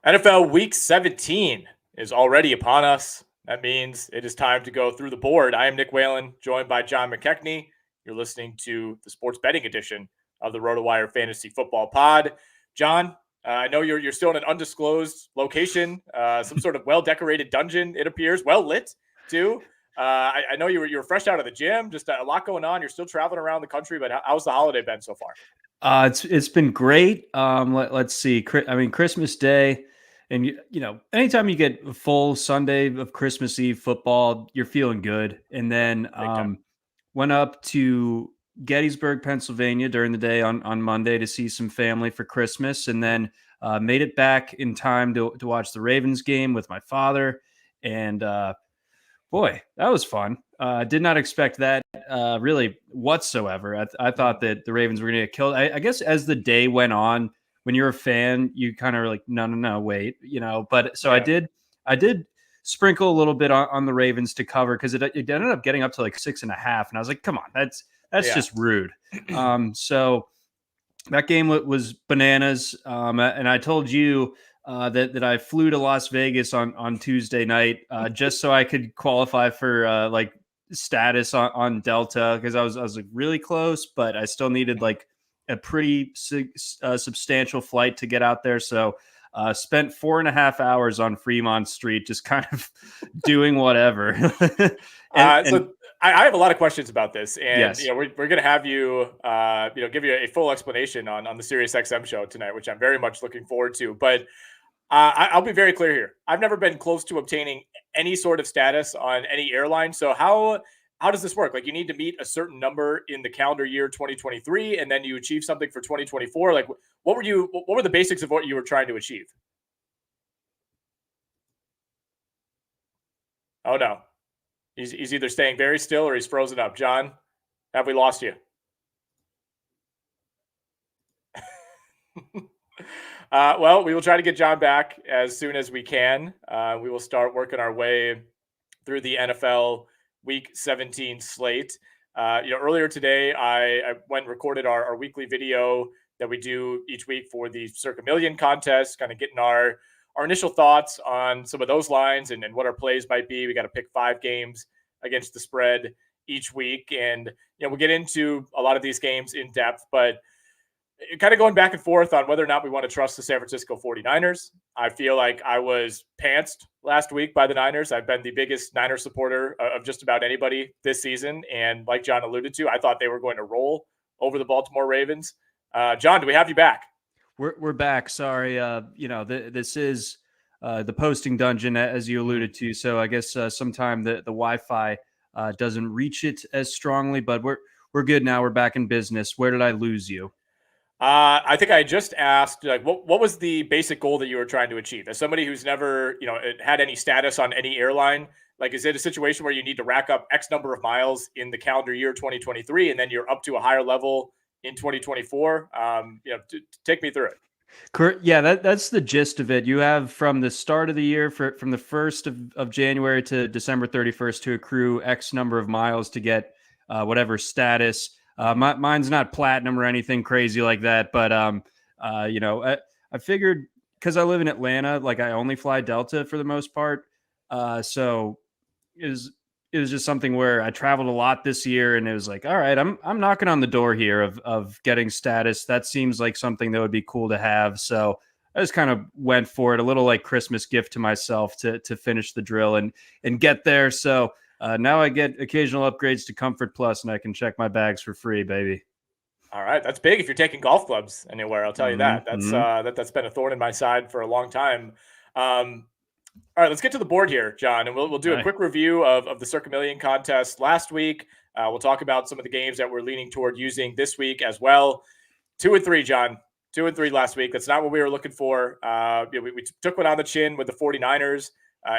NFL Week 17 is already upon us. That means it is time to go through the board. I am Nick Whalen, joined by John McKechnie. You're listening to the sports betting edition of the RotoWire Fantasy Football Pod. John, I know you're still in an undisclosed location, some sort of well-decorated dungeon, it appears, well-lit, too. I know you were fresh out of the gym, just a lot going on. You're still traveling around the country, but how's the holiday been so far? It's been great. Let's see. I mean, Christmas Day, and anytime you get a full Sunday of Christmas Eve football, you're feeling good. And then went up to Gettysburg, Pennsylvania during the day on Monday to see some family for Christmas, and then made it back in time to watch the Ravens game with my father. And boy, that was fun. Did not expect that really whatsoever. I thought that the Ravens were going to get killed. I guess as the day went on, when you're a fan, you kind of like, no, wait, But so yeah. I did sprinkle a little bit on the Ravens to cover because it ended up getting up to like 6.5, and I was like, come on, that's just rude. So that game was bananas, and I told you. That I flew to Las Vegas on Tuesday night just so I could qualify for like status on Delta because I was like really close, but I still needed like a pretty substantial flight to get out there. So spent 4.5 hours on Fremont Street just kind of doing whatever. So I have a lot of questions about this, and yes. we're going to have you give you a full explanation on the SiriusXM show tonight, which I'm very much looking forward to. But I'll be very clear here. I've never been close to obtaining any sort of status on any airline. So how does this work? Like, you need to meet a certain number in the calendar year 2023, and then you achieve something for 2024. Like, what were the basics of what you were trying to achieve? Oh no, he's either staying very still or he's frozen up. John, have we lost you? Well, we will try to get John back as soon as we can. We will start working our way through the NFL Week 17 slate. Earlier today, I went and recorded our weekly video that we do each week for the Circa Million contest, kind of getting our initial thoughts on some of those lines and what our plays might be. We got to pick 5 games against the spread each week. And, we'll get into a lot of these games in depth, but kind of going back and forth on whether or not we want to trust the San Francisco 49ers. I feel like I was pantsed last week by the Niners. I've been the biggest Niners supporter of just about anybody this season. And like John alluded to, I thought they were going to roll over the Baltimore Ravens. John, do we have you back? We're back. Sorry. This is the posting dungeon, as you alluded to. So I guess sometime the Wi-Fi doesn't reach it as strongly, but we're good now. We're back in business. Where did I lose you? I think I just asked, like, what was the basic goal that you were trying to achieve? As somebody who's never, had any status on any airline, like, is it a situation where you need to rack up X number of miles in the calendar year 2023, and then you're up to a higher level in 2024? Take me through it. Yeah, that's the gist of it. You have from the start of the year, from the 1st of January to December 31st, to accrue X number of miles to get whatever status. Mine's not platinum or anything crazy like that, but I figured because I live in Atlanta, like I only fly Delta for the most part, so it was just something where I traveled a lot this year, and it was like, all right, I'm knocking on the door here of getting status. That seems like something that would be cool to have. So I just kind of went for it, a little like Christmas gift to myself to finish the drill and get there. So. Now I get occasional upgrades to Comfort Plus, and I can check my bags for free, baby. All right, that's big if you're taking golf clubs anywhere. I'll tell you that. That's been a thorn in my side for a long time. All right, let's get to the board here, John, and we'll do a quick review of the Circa Million contest last week. We'll talk about some of the games that we're leaning toward using this week as well. 2 and 3, John. 2 and 3 last week. That's not what we were looking for. We took one on the chin with the 49ers.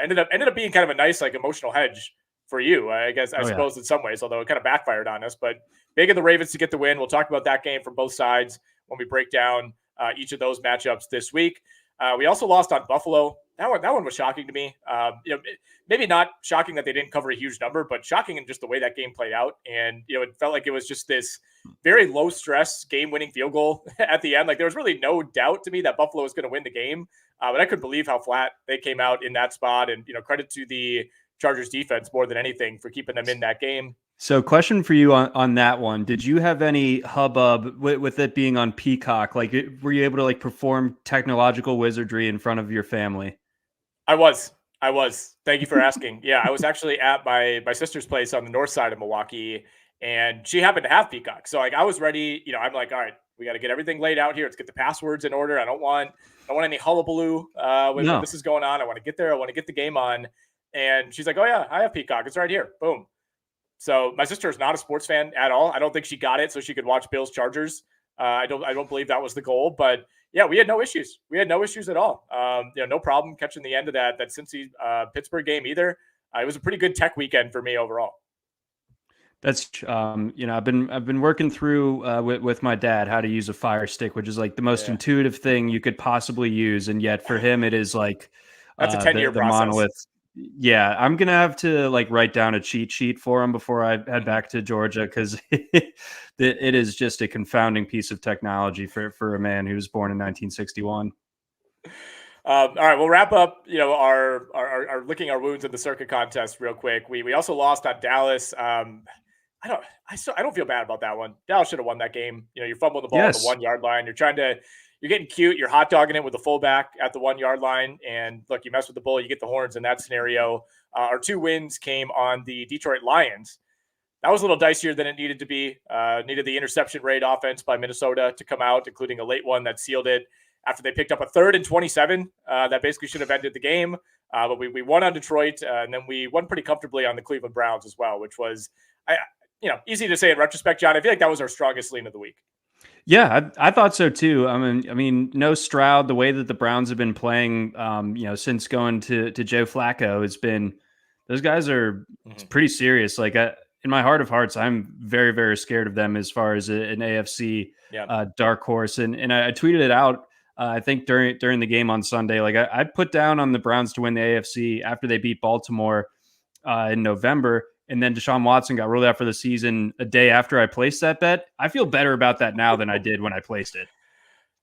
Ended up being kind of a nice, like, emotional hedge for you, I guess, I suppose, in some ways, although it kind of backfired on us. But big of the Ravens to get the win. We'll talk about that game from both sides when we break down each of those matchups this week. We also lost on Buffalo. that one was shocking to me. Maybe not shocking that they didn't cover a huge number, but shocking in just the way that game played out. And it felt like it was just this very low stress game-winning field goal at the end. Like there was really no doubt to me that Buffalo was going to win the game, but I couldn't believe how flat they came out in that spot. And credit to the Chargers defense more than anything for keeping them in that game. So question for you on that one. Did you have any hubbub with it being on Peacock? Like, were you able to like perform technological wizardry in front of your family? I was. Thank you for asking. Yeah, I was actually at my sister's place on the north side of Milwaukee, and she happened to have Peacock. So like I was ready. I'm like, all right, we got to get everything laid out here. Let's get the passwords in order. I don't want any hullabaloo when this is going on. I want to get there. I want to get the game on. And she's like, oh yeah, I have Peacock. It's right here. Boom. So my sister is not a sports fan at all. I don't think she got it so she could watch Bills Chargers. I don't believe that was the goal, but yeah, we had no issues. We had no issues at all. No problem catching the end of that Cincy Pittsburgh game either. It was a pretty good tech weekend for me overall. That's I've been working through with my dad how to use a Fire Stick, which is like the most intuitive thing you could possibly use, and yet for him it is like that's a 10-year process. Monolith. Yeah, I'm gonna have to like write down a cheat sheet for him before I head back to Georgia, because it is just a confounding piece of technology for a man who was born in 1961. All right, we'll wrap up. Our licking our wounds in the Circa contest real quick. We also lost on Dallas. I don't feel bad about that one. Dallas should have won that game. You're fumbling the ball on the 1 yard line. You're getting cute. You're hot dogging it with the fullback at the 1 yard line. And look, you mess with the bull, you get the horns in that scenario. Our 2 wins came on the Detroit Lions. That was a little dicier than it needed to be. Needed the interception rate offense by Minnesota to come out, including a late one that sealed it after they picked up a 3rd and 27. That basically should have ended the game. But we won on Detroit, and then we won pretty comfortably on the Cleveland Browns as well, which was, easy to say in retrospect, John. I feel like that was our strongest lean of the week. Yeah, I thought so too. I mean, no Stroud. The way that the Browns have been playing, since going to Joe Flacco, has been, those guys are pretty serious. Like in my heart of hearts, I'm very, very scared of them as far as an AFC dark horse. And I tweeted it out. I think during the game on Sunday, like I put down on the Browns to win the AFC after they beat Baltimore in November. And then Deshaun Watson got ruled out for the season a day after I placed that bet. I feel better about that now than I did when I placed it.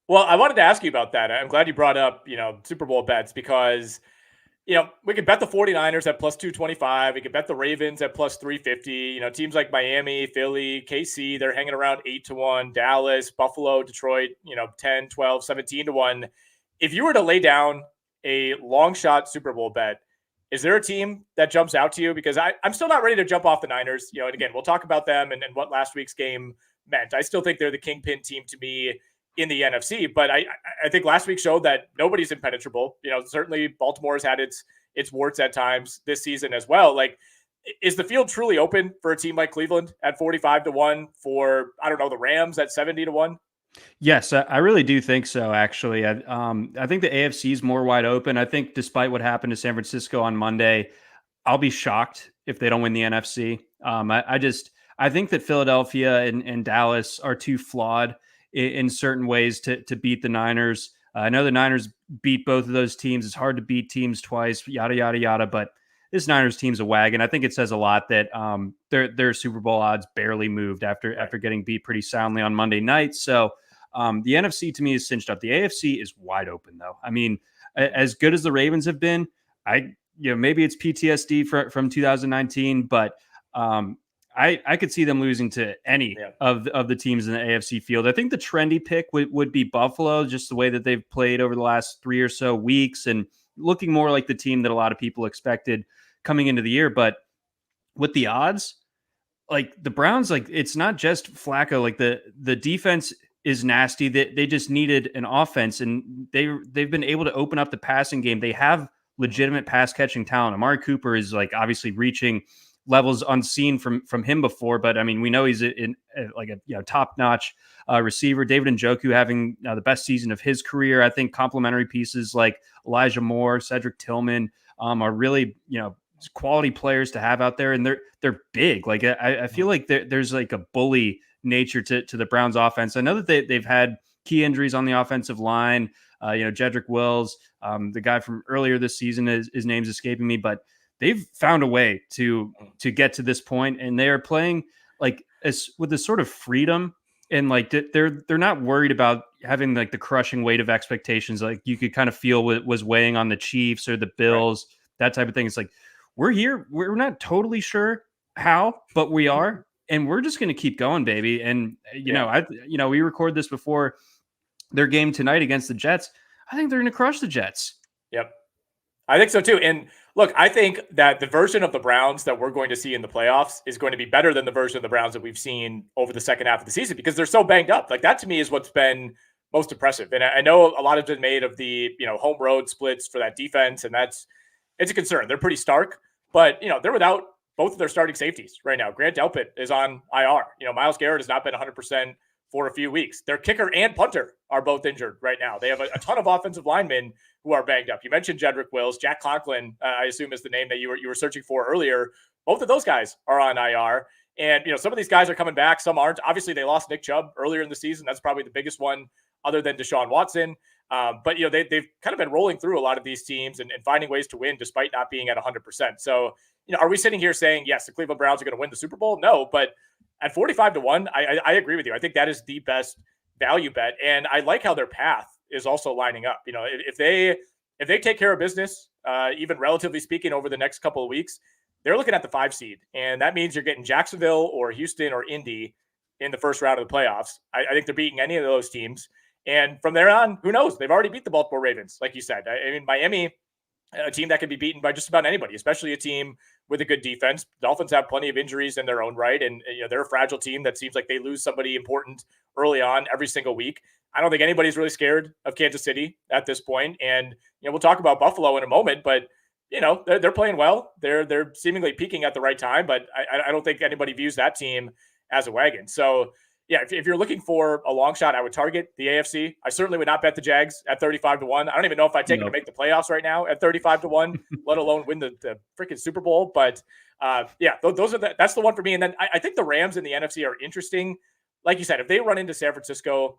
Well, I wanted to ask you about that. I'm glad you brought up, Super Bowl bets, because, we could bet the 49ers at plus 225. We could bet the Ravens at plus 350. Teams like Miami, Philly, KC, they're hanging around 8-1. Dallas, Buffalo, Detroit, 10, 12, 17-1. If you were to lay down a long shot Super Bowl bet, is there a team that jumps out to you? Because I'm still not ready to jump off the Niners. And again, we'll talk about them and what last week's game meant. I still think they're the kingpin team to me in the NFC, but I think last week showed that nobody's impenetrable. Certainly Baltimore has had its warts at times this season as well. Like, is the field truly open for a team like Cleveland at 45-1, for, I don't know, the Rams at 70-1? Yes, I really do think so, actually. I think the AFC is more wide open. I think despite what happened to San Francisco on Monday, I'll be shocked if they don't win the NFC. I think that Philadelphia and Dallas are too flawed in certain ways to beat the Niners. I know the Niners beat both of those teams. It's hard to beat teams twice, yada, yada, yada. But this Niners team's a wagon. I think it says a lot that their Super Bowl odds barely moved after getting beat pretty soundly on Monday night. So the NFC to me is cinched up. The AFC is wide open, though. I mean, as good as the Ravens have been, maybe it's PTSD from 2019, but I could see them losing to any of the teams in the AFC field. I think the trendy pick would be Buffalo, just the way that they've played over the last 3 or so weeks and looking more like the team that a lot of people expected coming into the year. But with the odds, like the Browns, like it's not just Flacco, like the defense is nasty. They just needed an offense, and they've been able to open up the passing game. They have legitimate pass catching talent. Amari Cooper is like obviously reaching levels unseen from him before, but I mean, we know he's in like a top-notch receiver. David Njoku having the best season of his career. I think complementary pieces like Elijah Moore, Cedric Tillman are really quality players to have out there, and they're big. Like I feel like there's like a bully nature to the Browns offense. I know that they've had key injuries on the offensive line. Jedrick Wills, the guy from earlier this season, his name's escaping me, but they've found a way to get to this point, and they are playing like with this sort of freedom, and like they're not worried about having like the crushing weight of expectations like you could kind of feel was weighing on the Chiefs or the Bills, that type of thing. It's like we're here, we're not totally sure how, but we are, and we're just going to keep going, baby. And we record this before their game tonight against the Jets. I think they're going to crush the Jets. Yep. I think so too. And look, I think that the version of the Browns that we're going to see in the playoffs is going to be better than the version of the Browns that we've seen over the second half of the season because they're so banged up. Like that to me is what's been most impressive. And I know a lot has been made of the, home road splits for that defense. And it's a concern. They're pretty stark, but they're without both of their starting safeties right now. Grant Delpit is on IR. Myles Garrett has not been 100% for a few weeks. Their kicker and punter are both injured right now. They have a ton of offensive linemen who are banged up. You mentioned Jedrick Wills, Jack Conklin, I assume is the name that you were searching for earlier. Both of those guys are on IR. And, some of these guys are coming back. Some aren't. Obviously, they lost Nick Chubb earlier in the season. That's probably the biggest one other than Deshaun Watson. But, they've kind of been rolling through a lot of these teams and finding ways to win despite not being at 100%. So, are we sitting here saying, yes, the Cleveland Browns are going to win the Super Bowl? No, but at 45-1, I agree with you. I think that is the best value bet. And I like how their path is also lining up. If they take care of business, even relatively speaking, over the next couple of weeks, they're looking at the 5 seed. And that means you're getting Jacksonville or Houston or Indy in the first round of the playoffs. I think they're beating any of those teams. And from there on, who knows? They've already beat the Baltimore Ravens, like you said. I mean, Miami, a team that can be beaten by just about anybody, especially a team with a good defense. Dolphins have plenty of injuries in their own right, and they're a fragile team that seems like they lose somebody important early on every single week. I don't think anybody's really scared of Kansas City at this point. And we'll talk about Buffalo in a moment, but they're playing well. They're seemingly peaking at the right time, but I don't think anybody views that team as a wagon. So yeah, if you're looking for a long shot, I would target the AFC. I certainly would not bet the Jags at 35-1. I don't even know if I'd take it to make the playoffs right now at 35-1, let alone win the freaking Super Bowl. But that's the one for me. And then I think the Rams in the NFC are interesting. Like you said, if they run into San Francisco,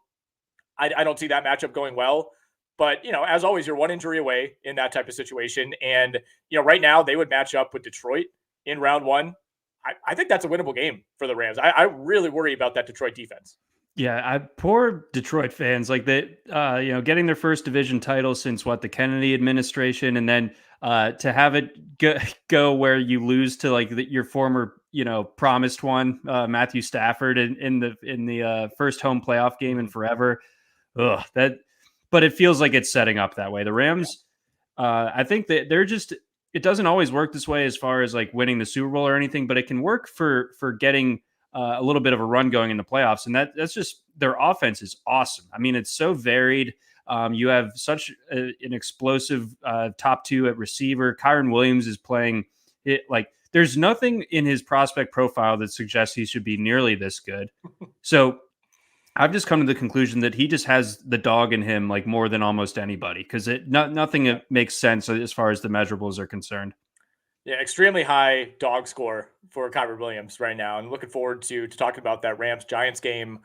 I don't see that matchup going well. But, as always, you're one injury away in that type of situation. And, right now they would match up with Detroit in round one. I think that's a winnable game for the Rams. I really worry about that Detroit defense. Yeah, poor Detroit fans, like they, getting their first division title since the Kennedy administration, and then to have it go where you lose to like your former, promised one, Matthew Stafford in the first home playoff game in forever. But it feels like it's setting up that way. The Rams, I think that they're just. It doesn't always work this way as far as like winning the Super Bowl or anything, but it can work for getting a little bit of a run going in the playoffs. And that's just their offense is awesome. I mean, it's so varied. You have such an explosive top two at receiver. Kyron Williams is playing it like there's nothing in his prospect profile that suggests he should be nearly this good. So I've just come to the conclusion that he just has the dog in him like more than almost anybody because nothing makes sense as far as the measurables are concerned. Yeah, extremely high dog score for Kyron Williams right now. And looking forward to talking about that Rams-Giants game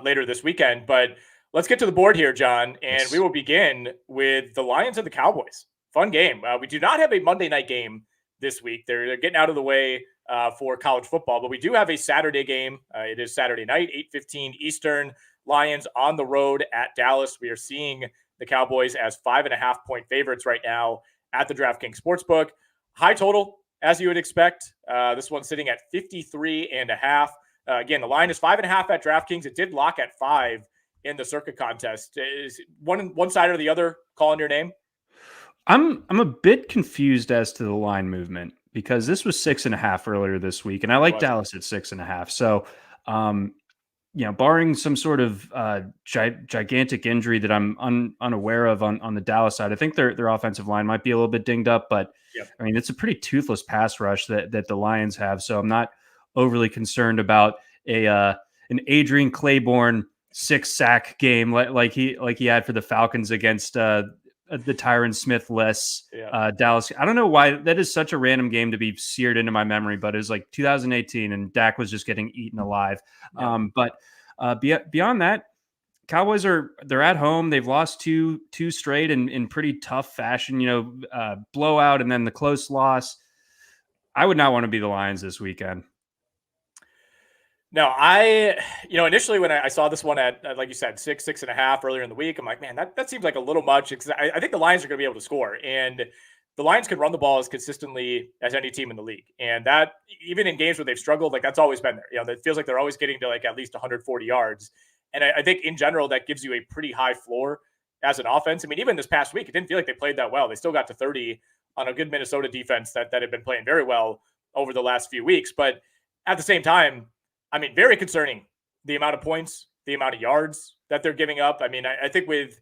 later this weekend. But let's get to the board here, John, and we will begin with the Lions and the Cowboys. Fun game. We do not have a Monday night game this week. They're getting out of the way for college football, but we do have a Saturday game. It is Saturday night, 8:15 Eastern. Lions on the road at Dallas. We are seeing the Cowboys as 5.5-point favorites right now at the DraftKings Sportsbook. High total, as you would expect. This one's sitting at 53.5. Again, the line is 5.5 at DraftKings. It did lock at 5 in the Circa contest. Is one side or the other calling your name? I'm a bit confused as to the line movement because this was 6.5 earlier this week, and I like Dallas at 6.5. So, barring some sort of gigantic injury that I'm unaware of on the Dallas side, I think their offensive line might be a little bit dinged up, but I mean, it's a pretty toothless pass rush that the Lions have. So I'm not overly concerned about an Adrian Claiborne 6-sack game like he had for the Falcons against the Tyron Smith-less Dallas. I don't know why that is such a random game to be seared into my memory, but it was like 2018 and Dak was just getting eaten alive. But beyond that, Cowboys they're at home. They've lost two straight in pretty tough fashion, blowout and then the close loss. I would not want to be the Lions this weekend. No, initially when I saw this one at, like you said, 6.5 earlier in the week, I'm like, man, that seems like a little much. Because I think the Lions are going to be able to score, and the Lions can run the ball as consistently as any team in the league. And that, even in games where they've struggled, like that's always been there. It feels like they're always getting to like at least 140 yards. And I think in general, that gives you a pretty high floor as an offense. I mean, even this past week, it didn't feel like they played that well. They still got to 30 on a good Minnesota defense that had been playing very well over the last few weeks. But at the same time, I mean, very concerning, the amount of points, the amount of yards that they're giving up. I mean, I think with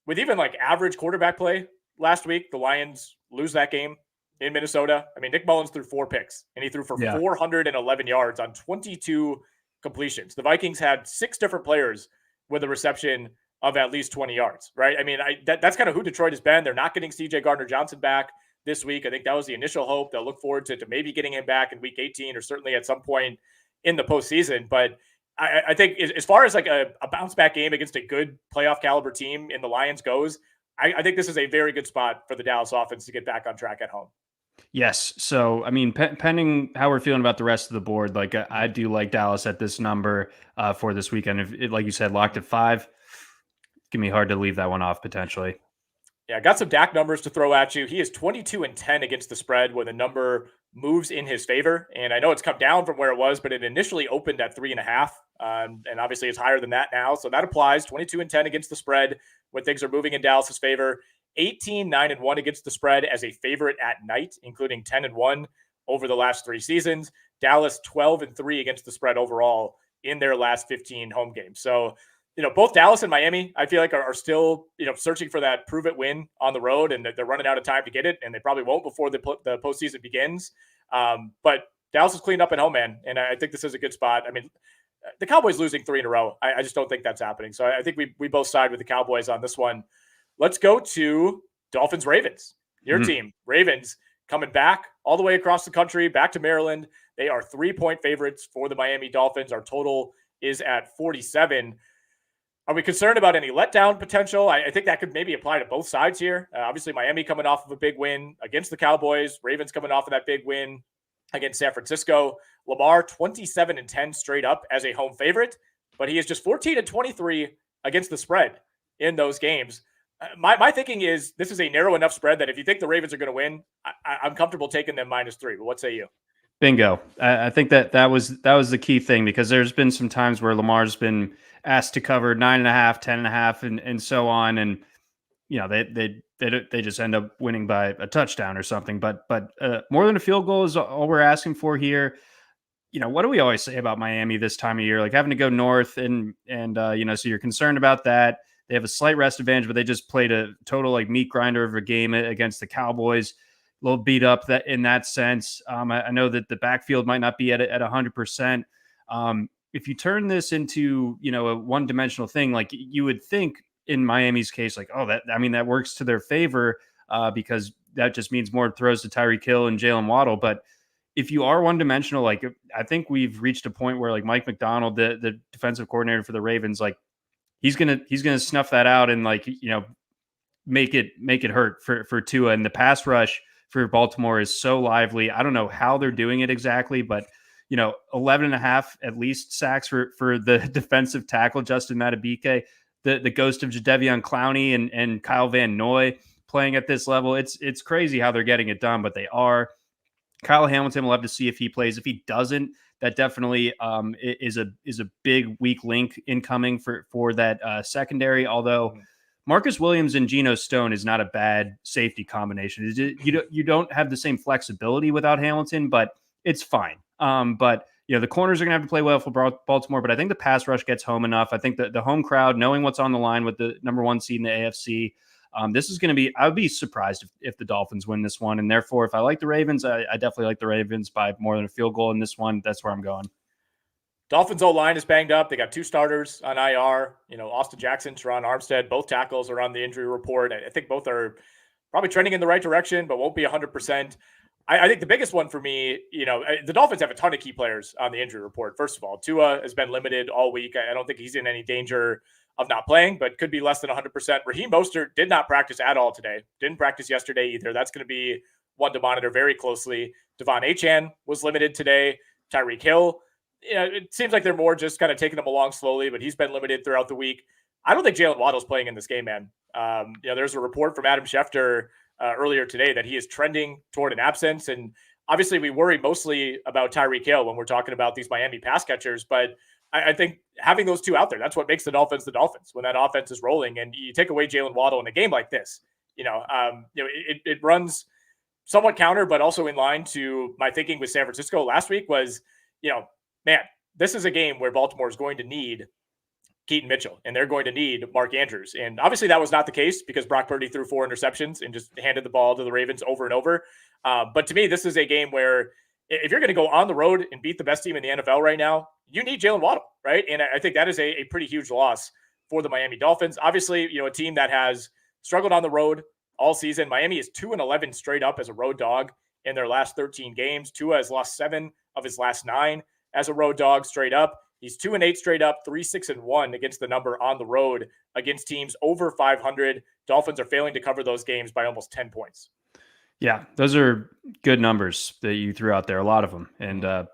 even like average quarterback play last week, the Lions lose that game in Minnesota. I mean, Nick Mullins threw 4 picks, and he threw for 411 yards on 22 completions. The Vikings had 6 different players with a reception of at least 20 yards, right? I mean, that's kind of who Detroit has been. They're not getting C.J. Gardner-Johnson back this week. I think that was the initial hope. They'll look forward to maybe getting him back in week 18 or certainly at some point in the postseason. But I think as far as like a bounce back game against a good playoff caliber team in the Lions goes, I think this is a very good spot for the Dallas offense to get back on track at home. Yes. So, I mean, pending how we're feeling about the rest of the board, like I do like Dallas at this number for this weekend. If it, like you said, locked at 5, it's gonna be hard to leave that one off potentially. Yeah, got some Dak numbers to throw at you. He is 22-10 against the spread when the number moves in his favor. And I know it's come down from where it was, but it initially opened at 3.5. And obviously it's higher than that now. So that applies. 22-10 against the spread when things are moving in Dallas's favor. 18-9-1 against the spread as a favorite at night, including 10-1 over the last 3 seasons. Dallas 12-3 against the spread overall in their last 15 home games. So, both Dallas and Miami, I feel like are still, searching for that prove it win on the road, and they're running out of time to get it, and they probably won't before the postseason begins. But Dallas is cleaned up at home, man, and I think this is a good spot. I mean, the Cowboys losing 3 in a row, I just don't think that's happening. So I think we both side with the Cowboys on this one. Let's go to Dolphins-Ravens. Your team, Ravens, coming back all the way across the country, back to Maryland. They are 3-point favorites for the Miami Dolphins. Our total is at 47. Are we concerned about any letdown potential? I think that could maybe apply to both sides here. Obviously, Miami coming off of a big win against the Cowboys. Ravens coming off of that big win against San Francisco. Lamar 27-10 straight up as a home favorite, but he is just 14-23 against the spread in those games. My thinking is this is a narrow enough spread that if you think the Ravens are going to win, I'm comfortable taking them -3. But what say you? Bingo. I think that was the key thing, because there's been some times where Lamar's been asked to cover 9.5, 10.5, and so on. And, they just end up winning by a touchdown or something. But more than a field goal is all we're asking for here. What do we always say about Miami this time of year? Like having to go north and so you're concerned about that. They have a slight rest advantage, but they just played a total like meat grinder of a game against the Cowboys. A little beat up that in that sense. I know that the backfield might not be at 100%. If you turn this into, a one-dimensional thing, like you would think in Miami's case, like, that works to their favor because that just means more throws to Tyreek Hill and Jalen Waddle. But if you are one-dimensional, like I think we've reached a point where like Mike McDonald, the defensive coordinator for the Ravens, like he's gonna snuff that out and like make it hurt for Tua. And the pass rush for Baltimore is so lively. I don't know how they're doing it exactly, but 11.5 at least sacks for the defensive tackle Justin Madubuike, the ghost of Jadeveon Clowney and Kyle Van Noy playing at this level. It's crazy how they're getting it done, but they are. Kyle Hamilton, we'll have to see if he plays. If he doesn't, that definitely is a big weak link incoming for that secondary. Although Marcus Williams and Geno Stone is not a bad safety combination. You don't have the same flexibility without Hamilton, but it's fine. But the corners are going to have to play well for Baltimore, but I think the pass rush gets home enough. I think that the home crowd, knowing what's on the line with the number 1 seed in the AFC, this is going to be, I would be surprised if the Dolphins win this one. And therefore, if I like the Ravens, I definitely like the Ravens by more than a field goal in this one. That's where I'm going. Dolphins O-line is banged up. They got 2 starters on IR. Austin Jackson, Teron Armstead, both tackles are on the injury report. I think both are probably trending in the right direction, but won't be 100%. I think the biggest one for me, the Dolphins have a ton of key players on the injury report. First of all, Tua has been limited all week. I don't think he's in any danger of not playing, but could be less than 100%. Raheem Mostert did not practice at all today. Didn't practice yesterday either. That's going to be one to monitor very closely. Devon Achane was limited today. Tyreek Hill, it seems like they're more just kind of taking them along slowly, but he's been limited throughout the week. I don't think Jalen Waddle's playing in this game, man. There's a report from Adam Schefter earlier today that he is trending toward an absence. And obviously we worry mostly about Tyreek Hill when we're talking about these Miami pass catchers, but I think having those two out there, that's what makes the Dolphins the Dolphins when that offense is rolling. And you take away Jalen Waddle in a game like this, it runs somewhat counter, but also in line to my thinking with San Francisco last week was, man, this is a game where Baltimore is going to need Keaton Mitchell and they're going to need Mark Andrews. And obviously that was not the case because Brock Purdy threw 4 interceptions and just handed the ball to the Ravens over and over. But to me, this is a game where if you're going to go on the road and beat the best team in the NFL right now, you need Jalen Waddle, right? And I think that is a pretty huge loss for the Miami Dolphins. Obviously, a team that has struggled on the road all season. Miami is 2-11 straight up as a road dog in their last 13 games. Tua has lost 7 of his last 9 as a road dog straight up. He's 2-8 straight up, 3-6-1 against the number on the road against teams over 500. Dolphins are failing to cover those games by almost 10 points. Yeah, those are good numbers that you threw out there, a lot of them. And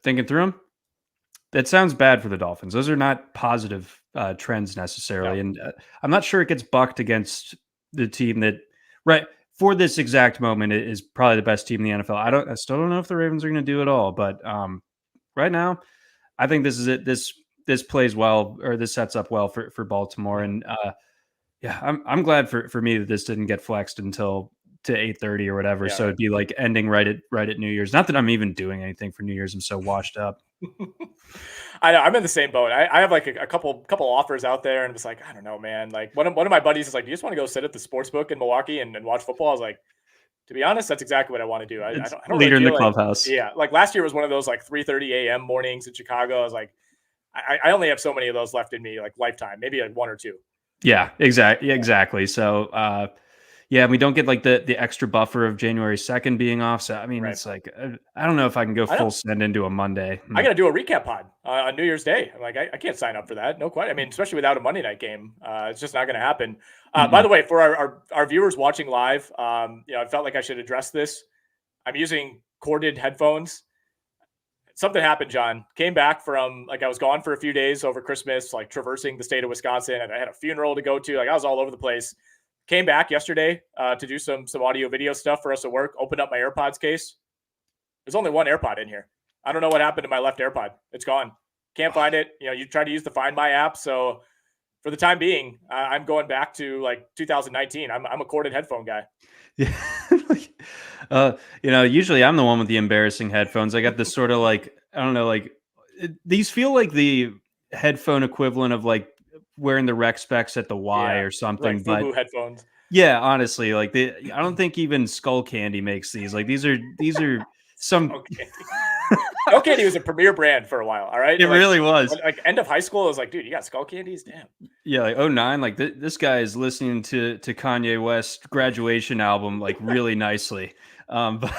thinking through them, that sounds bad for the Dolphins. Those are not positive trends necessarily. No. And I'm not sure it gets bucked against the team that, right, for this exact moment, it is probably the best team in the NFL. I still don't know if the Ravens are going to do it all, but right now, I think this is it. This plays well, or this sets up well for Baltimore. And I'm glad for me that this didn't get flexed until to 8:30 or whatever. Yeah, so it'd be like ending right at New Year's. Not that I'm even doing anything for New Year's. I'm so washed up. I know I'm in the same boat. I have like a couple offers out there, and it's like, I don't know, man. Like one of my buddies is like, do you just want to go sit at the sports book in Milwaukee and watch football? I was like, to be honest, that's exactly what I want to do. I don't leader really in the clubhouse. Yeah, like last year was one of those like 3:30 a.m. mornings in Chicago. I was like, I only have so many of those left in me, like lifetime, maybe like 1 or 2. Yeah, exactly. So we don't get like the extra buffer of January 2nd being off. So I mean, It's like I don't know if I can go full send into a Monday. I got to do a recap pod on New Year's Day. I'm like, I can't sign up for that. No question. I mean, especially without a Monday night game, it's just not going to happen. By the way, for our viewers watching live, I felt like I should address this. I'm using corded headphones. Something happened, John. Came back from, like, I was gone for a few days over Christmas, like traversing the state of Wisconsin, and I had a funeral to go to. Like, I was all over the place. Came back yesterday to do some audio video stuff for us at work. Opened up my AirPods case. There's only one AirPod in here. I don't know what happened to my left AirPod. It's gone. Can't find it. You try to use the Find My app. So for the time being, I'm going back to like 2019. I'm a corded headphone guy. Yeah. Usually I'm the one with the embarrassing headphones. I got this sort of like, I don't know, like these feel like the headphone equivalent of like wearing the rec specs at the Y or something. Like FUBU headphones. Yeah, honestly, like I don't think even Skull Candy makes these. Like these are some. Skull Candy was a premier brand for a while. All right, it really was. Like end of high school, I was like, dude, you got Skull Candies? Damn. Yeah, like 2009. Like this guy is listening to Kanye West graduation album like really nicely. But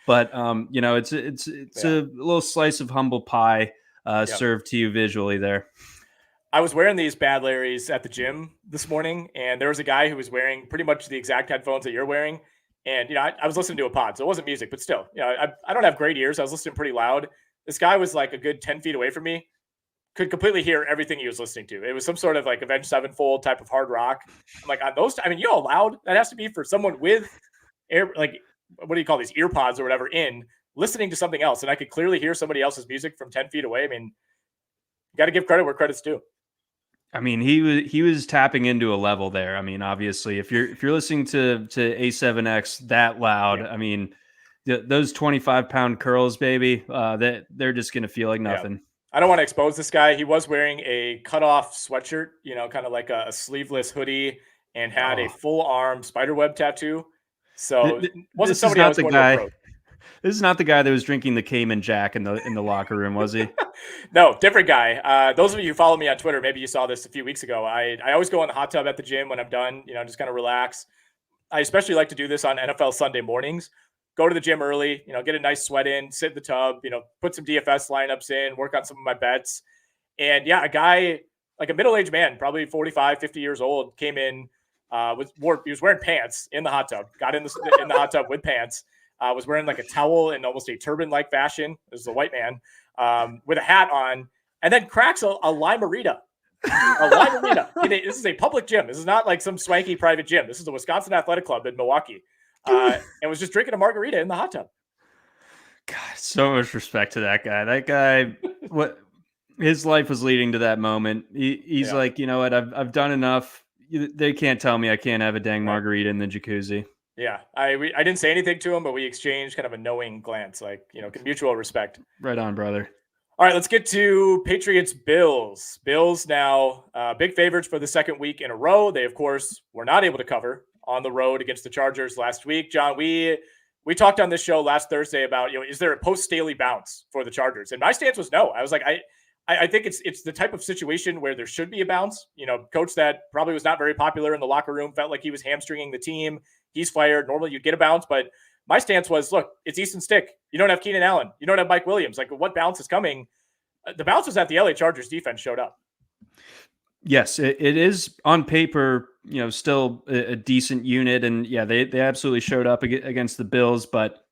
it's a little slice of humble pie served to you visually there. I was wearing these Bad Larrys at the gym this morning, and there was a guy who was wearing pretty much the exact headphones that you're wearing. And, I was listening to a pod, so it wasn't music, but still, I don't have great ears. I was listening pretty loud. This guy was like a good 10 feet away from me, could completely hear everything he was listening to. It was some sort of like Avenged Sevenfold type of hard rock. I'm like, on those, you know how loud that has to be for someone with what do you call these, ear pods or whatever in, listening to something else. And I could clearly hear somebody else's music from 10 feet away. I mean, you got to give credit where credit's due. I mean, he was tapping into a level there. I mean, obviously, if you're listening to A7X that loud, I mean, those 25-pound curls, baby, they're just gonna feel like nothing. Yeah. I don't want to expose this guy. He was wearing a cutoff sweatshirt, kind of like a sleeveless hoodie, and had a full arm spiderweb tattoo. So wasn't somebody I was going to approach. This is not the guy that was drinking the Cayman Jack in the locker room, was he? No, different guy. Those of you who follow me on Twitter, maybe you saw this a few weeks ago. I always go in the hot tub at the gym when I'm done, just kind of relax. I especially like to do this on NFL Sunday mornings. Go to the gym early, get a nice sweat in, sit in the tub, put some DFS lineups in, work on some of my bets. And yeah, a guy like a middle-aged man, probably 45, 50 years old, came in, he was wearing pants in the hot tub, got in the hot tub with pants, was wearing like a towel in almost a turban-like fashion. This is a white man with a hat on, and then cracks a limerita. A limerita. This is a public gym. This is not like some swanky private gym. This is the Wisconsin Athletic Club in Milwaukee, and was just drinking a margarita in the hot tub. God, so much respect to that guy. That guy, what his life was leading to that moment. He's like, you know what? I've done enough. They can't tell me I can't have a dang margarita in the jacuzzi. Yeah, I didn't say anything to him, but we exchanged kind of a knowing glance, like, mutual respect. Right on, brother. All right, let's get to Patriots Bills. Bills now big favorites for the second week in a row. They, of course, were not able to cover on the road against the Chargers last week. John, we talked on this show last Thursday about, is there a post-Staley bounce for the Chargers? And my stance was no. I was like, I think it's the type of situation where there should be a bounce. Coach that probably was not very popular in the locker room, felt like he was hamstringing the team. He's fired. Normally you'd get a bounce, but my stance was, look, it's Easton Stick. You don't have Keenan Allen. You don't have Mike Williams. Like, what bounce is coming? The bounce was that the LA Chargers defense showed up. Yes, it is on paper, still a decent unit. And yeah, they absolutely showed up against the Bills, but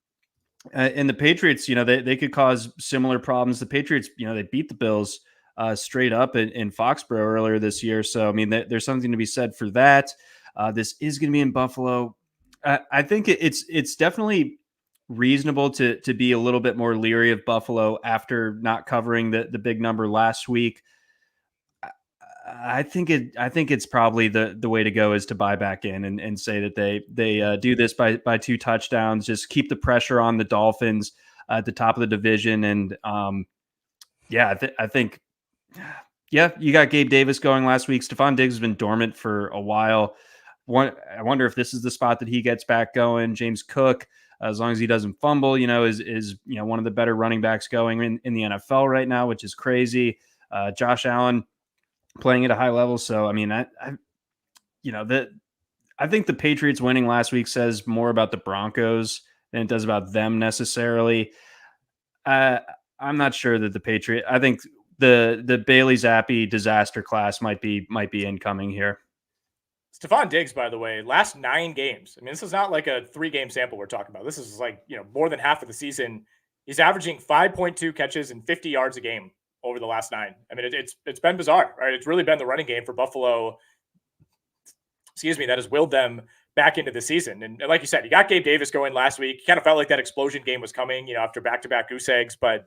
and the Patriots, they could cause similar problems. The Patriots, they beat the Bills straight up in Foxborough earlier this year. So, I mean, there's something to be said for that. This is going to be in Buffalo. I think it's definitely reasonable to be a little bit more leery of Buffalo after not covering the big number last week. I think it's probably the way to go is to buy back in and say that they do this by 2 touchdowns, just keep the pressure on the Dolphins at the top of the division. And I think you got Gabe Davis going last week. Stephon Diggs has been dormant for a while. I wonder if this is the spot that he gets back going. James Cook, as long as he doesn't fumble, is one of the better running backs going in the NFL right now, which is crazy. Josh Allen playing at a high level. So, I mean, I think the Patriots winning last week says more about the Broncos than it does about them necessarily. I'm not sure that I think the Bailey Zappi disaster class might be incoming here. Stephon Diggs, by the way, last 9 games. I mean, this is not like a 3-game sample we're talking about. This is like, more than half of the season. He's averaging 5.2 catches and 50 yards a game over the last 9. I mean, it's been bizarre, right? It's really been the running game for Buffalo, that has willed them back into the season. And like you said, you got Gabe Davis going last week. Kind of felt like that explosion game was coming, after back-to-back goose eggs. But,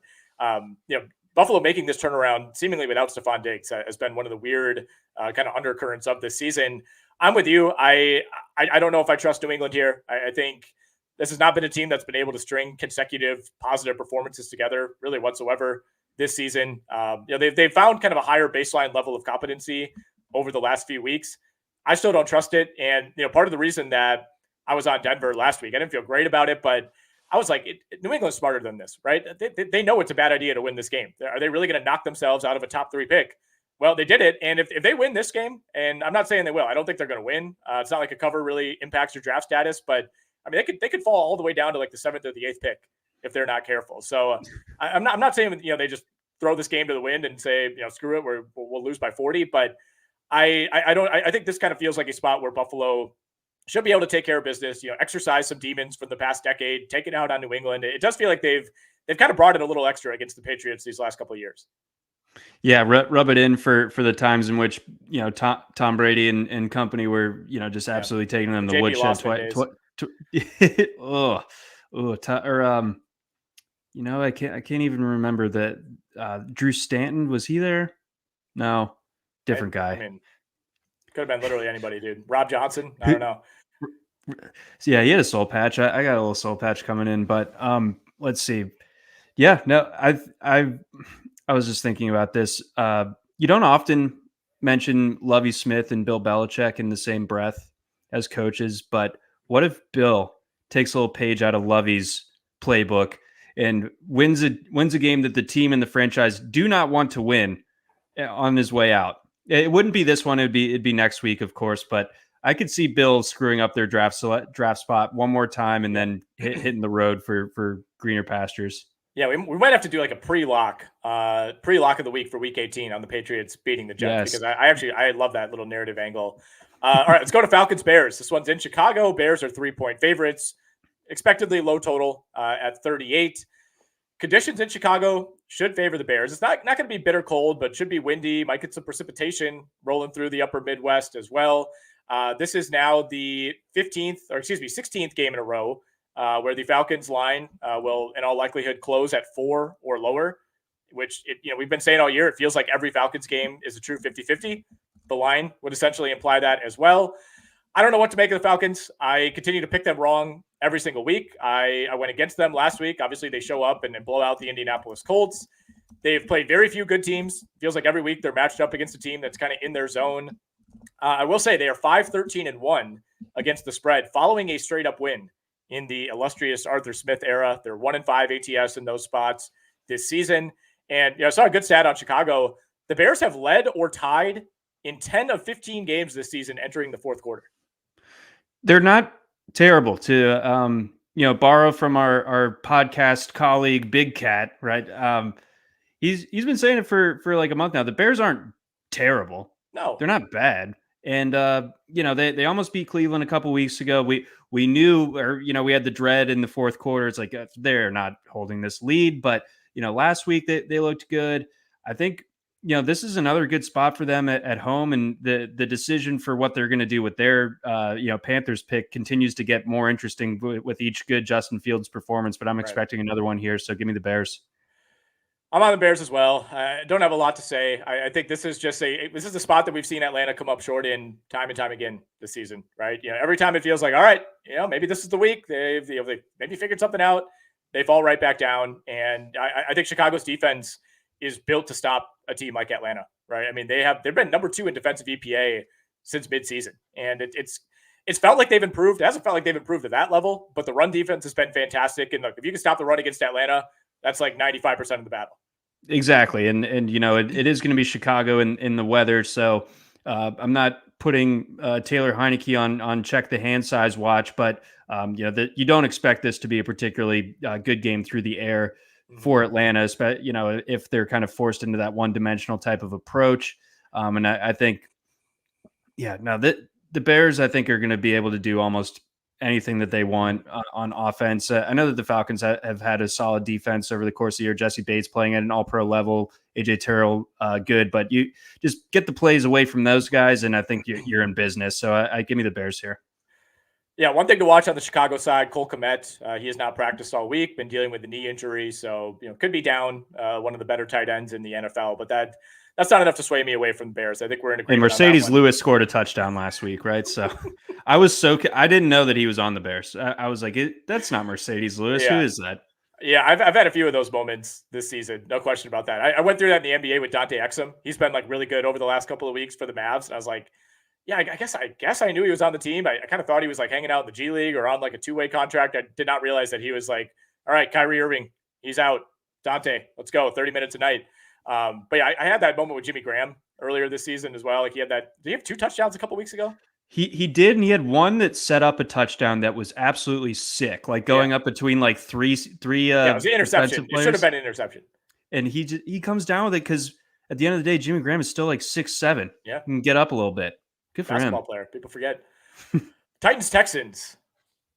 Buffalo making this turnaround seemingly without Stephon Diggs has been one of the weird kind of undercurrents of this season. I'm with you. I don't know if I trust New England here. I think this has not been a team that's been able to string consecutive positive performances together really whatsoever this season. They've found kind of a higher baseline level of competency over the last few weeks. I still don't trust it. And, part of the reason that I was on Denver last week, I didn't feel great about it, but I was like, New England's smarter than this, right? They know it's a bad idea to win this game. Are they really going to knock themselves out of a top 3 pick? Well, they did it. And if they win this game, and I'm not saying they will, I don't think they're going to win. It's not like a cover really impacts your draft status, but I mean, they could fall all the way down to like the 7th or the 8th pick if they're not careful. So I'm not saying, they just throw this game to the wind and say, screw it, we'll lose by 40. But I think this kind of feels like a spot where Buffalo should be able to take care of business, exercise some demons from the past decade, take it out on New England. It does feel like they've kind of brought it a little extra against the Patriots these last couple of years. Yeah, rub it in for the times in which Tom Brady and company were just absolutely taking them to the woodshed twice. I can't even remember that. Drew Stanton, was he there? No, different guy. I mean, could have been literally anybody, dude. Rob Johnson, I don't know. Yeah, he had a soul patch. I got a little soul patch coming in, but let's see. Yeah, no, I was just thinking about this. You don't often mention Lovie Smith and Bill Belichick in the same breath as coaches, but what if Bill takes a little page out of Lovie's playbook and wins a game that the team and the franchise do not want to win on his way out? It wouldn't be this one. It'd be next week, of course, but I could see Bill screwing up their draft spot one more time and then hitting the road for greener pastures. Yeah, we might have to do like a pre-lock of the week for week 18 on the Patriots beating the Jets, Yes. because I love that little narrative angle. All right, let's go to Falcons Bears. This one's in Chicago. Bears are 3-point favorites, expectedly low total at 38. Conditions in Chicago should favor the Bears. It's not going to be bitter cold, but should be windy. Might get some precipitation rolling through the upper Midwest as well. This is now the 16th game in a row where the Falcons line will, in all likelihood, close at 4 or lower, which we've been saying all year. It feels like every Falcons game is a true 50-50. The line would essentially imply that as well. I don't know what to make of the Falcons. I continue to pick them wrong every single week. I went against them last week. Obviously, they show up and blow out the Indianapolis Colts. They've played very few good teams. Feels like every week they're matched up against a team that's kind of in their zone. I will say they are 5-13-1 against the spread following a straight-up win in the illustrious Arthur Smith era. They're 1-5 ATS in those spots this season. And I saw a good stat on Chicago. The Bears have led or tied in 10 of 15 games this season entering the fourth quarter. They're not terrible, to borrow from our podcast colleague Big Cat, right? He's been saying it for like a month now. The Bears aren't terrible. No, they're not bad. And they almost beat Cleveland a couple weeks ago. We knew, or we had the dread in the fourth quarter. It's like they're not holding this lead, but last week they looked good. I think this is another good spot for them at home, and the decision for what they're going to do with their Panthers pick continues to get more interesting with each good Justin Fields performance. But I'm expecting another one here, so give me the Bears. I'm on the Bears as well. I don't have a lot to say. I think this is just this is the spot that we've seen Atlanta come up short in time and time again this season, right? Every time it feels like, all right, maybe this is the week. They've maybe figured something out. They fall right back down. And I think Chicago's defense is built to stop a team like Atlanta, right? I mean, they've been number 2 in defensive EPA since midseason. And it's felt like they've improved. It hasn't felt like they've improved to that level, but the run defense has been fantastic. And look, if you can stop the run against Atlanta, that's like 95% of the battle. Exactly. And it is going to be Chicago in the weather. So I'm not putting Taylor Heineke on check the hand size watch, but you don't expect this to be a particularly good game through the air for Atlanta, if they're kind of forced into that one-dimensional type of approach. And I think, the Bears, I think, are going to be able to do almost anything that they want on offense. I know that the Falcons have had a solid defense over the course of the year. Jesse Bates playing at an all-pro level, AJ Terrell good, but you just get the plays away from those guys, and I think you're in business. So I give me the Bears here. Yeah, one thing to watch on the Chicago side, Cole Kmet. He has not practiced all week, been dealing with a knee injury, so could be down. One of the better tight ends in the NFL, but that's not enough to sway me away from the Bears. I think we're in agreement. And Mercedes Lewis scored a touchdown last week, right? So I didn't know that he was on the Bears. I was like, that's not Mercedes Lewis. Yeah. Who is that? Yeah, I've had a few of those moments this season. No question about that. I went through that in the NBA with Dante Exum. He's been like really good over the last couple of weeks for the Mavs, and I was like, yeah, I guess I knew he was on the team. I kind of thought he was like hanging out in the G League or on like a 2-way contract. I did not realize that he was like, all right, Kyrie Irving, he's out. Dante, let's go. 30 minutes a night. But yeah, I had that moment with Jimmy Graham earlier this season as well. Like did he have 2 touchdowns a couple weeks ago? He did, and he had one that set up a touchdown that was absolutely sick, like going up between like three. Yeah, it was an interception. It should have been an interception. And he comes down with it because at the end of the day, Jimmy Graham is still like 6'7". Yeah, he can get up a little bit. Good for basketball player. People forget. Titans-Texans.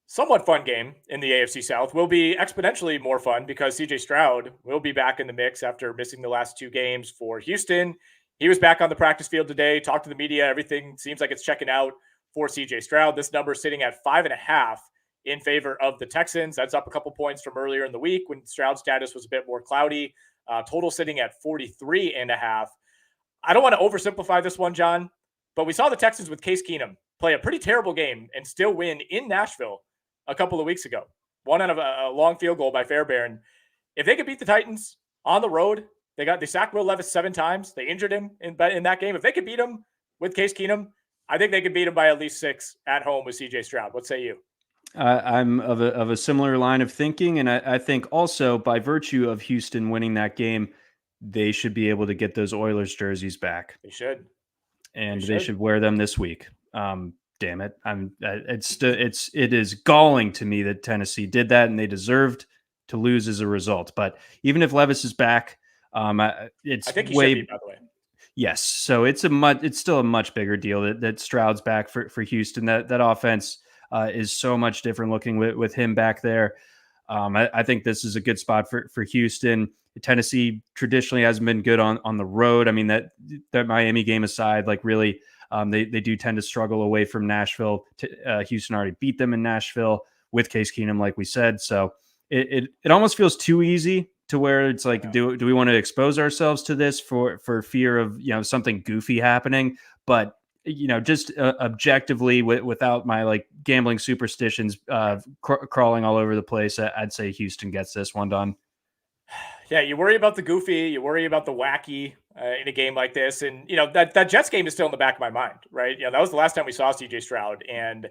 Somewhat fun game in the AFC South. Will be exponentially more fun because CJ Stroud will be back in the mix after missing the last 2 games for Houston. He was back on the practice field today, talked to the media. Everything seems like it's checking out for CJ Stroud. This number is sitting at 5.5 in favor of the Texans. That's up a couple points from earlier in the week when Stroud's status was a bit more cloudy. Total sitting at 43.5. I don't want to oversimplify this one, John, but we saw the Texans with Case Keenum play a pretty terrible game and still win in Nashville a couple of weeks ago. One out of a long field goal by Fairbairn. If they could beat the Titans on the road, they sacked Will Levis 7 times. They injured him in that game. If they could beat him with Case Keenum, I think they could beat him by at least 6 at home with CJ Stroud. What say you? I'm of a similar line of thinking, and I think also by virtue of Houston winning that game, they should be able to get those Oilers jerseys back. They should. And they should wear them this week. Damn it. It is galling to me that Tennessee did that, and they deserved to lose as a result. But even if Levis is back, I it's think he way should be, by the way. yes. So it's still a much bigger deal that Stroud's back for Houston. That offense is so much different looking with him back there. I think this is a good spot for Houston. Tennessee traditionally hasn't been good on the road. I mean, that Miami game aside, like really, they do tend to struggle away from Nashville. Houston already beat them in Nashville with Case Keenum, like we said. So it almost feels too easy to where it's like, do we want to expose ourselves to this for fear of, something goofy happening? But, just objectively without my like gambling superstitions crawling all over the place, I'd say Houston gets this one done. Yeah, you worry about the goofy, you worry about the wacky in a game like this. And, that Jets game is still in the back of my mind, right? That was the last time we saw CJ Stroud, and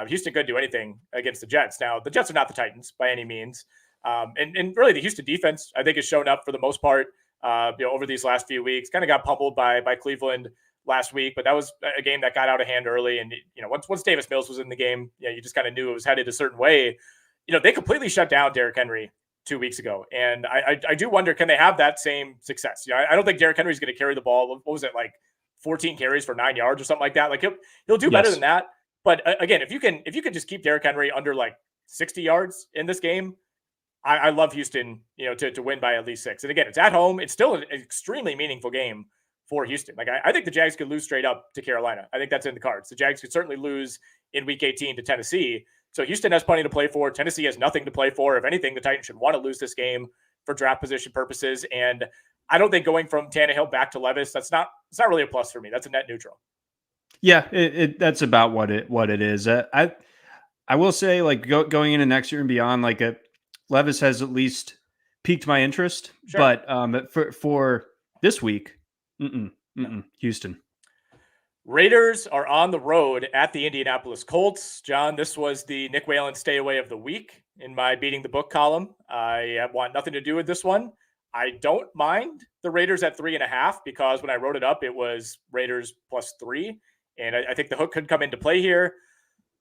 Houston couldn't do anything against the Jets. Now, the Jets are not the Titans by any means. And really the Houston defense, I think, has shown up for the most part, over these last few weeks. Kind of got pummeled by Cleveland last week, but that was a game that got out of hand early. And, once Davis Mills was in the game, you just kind of knew it was headed a certain way. They completely shut down Derrick Henry 2 weeks ago. And I do wonder, can they have that same success? I don't think Derrick Henry's going to carry the ball. What was it, like 14 carries for 9 yards or something like that? Like he'll do better than that. But again, if you can just keep Derrick Henry under like 60 yards in this game, I love Houston, to win by at least 6. And again, it's at home. It's still an extremely meaningful game for Houston. Like I think the Jags could lose straight up to Carolina. I think that's in the cards. The Jags could certainly lose in Week 18 to Tennessee. So Houston has plenty to play for. Tennessee has nothing to play for. If anything, the Titans should want to lose this game for draft position purposes. And I don't think going from Tannehill back to Levis, it's not really a plus for me. That's a net neutral. Yeah, that's about what it is. I will say, like going into next year and beyond, like Levis has at least piqued my interest. Sure. But for this week, Houston. Raiders are on the road at the Indianapolis Colts. John, this was the Nick Whalen stay away of the week in my Beating the Book column. I want nothing to do with this one. I don't mind the Raiders at 3.5 because when I wrote it up, it was Raiders +3. And I think the hook could come into play here.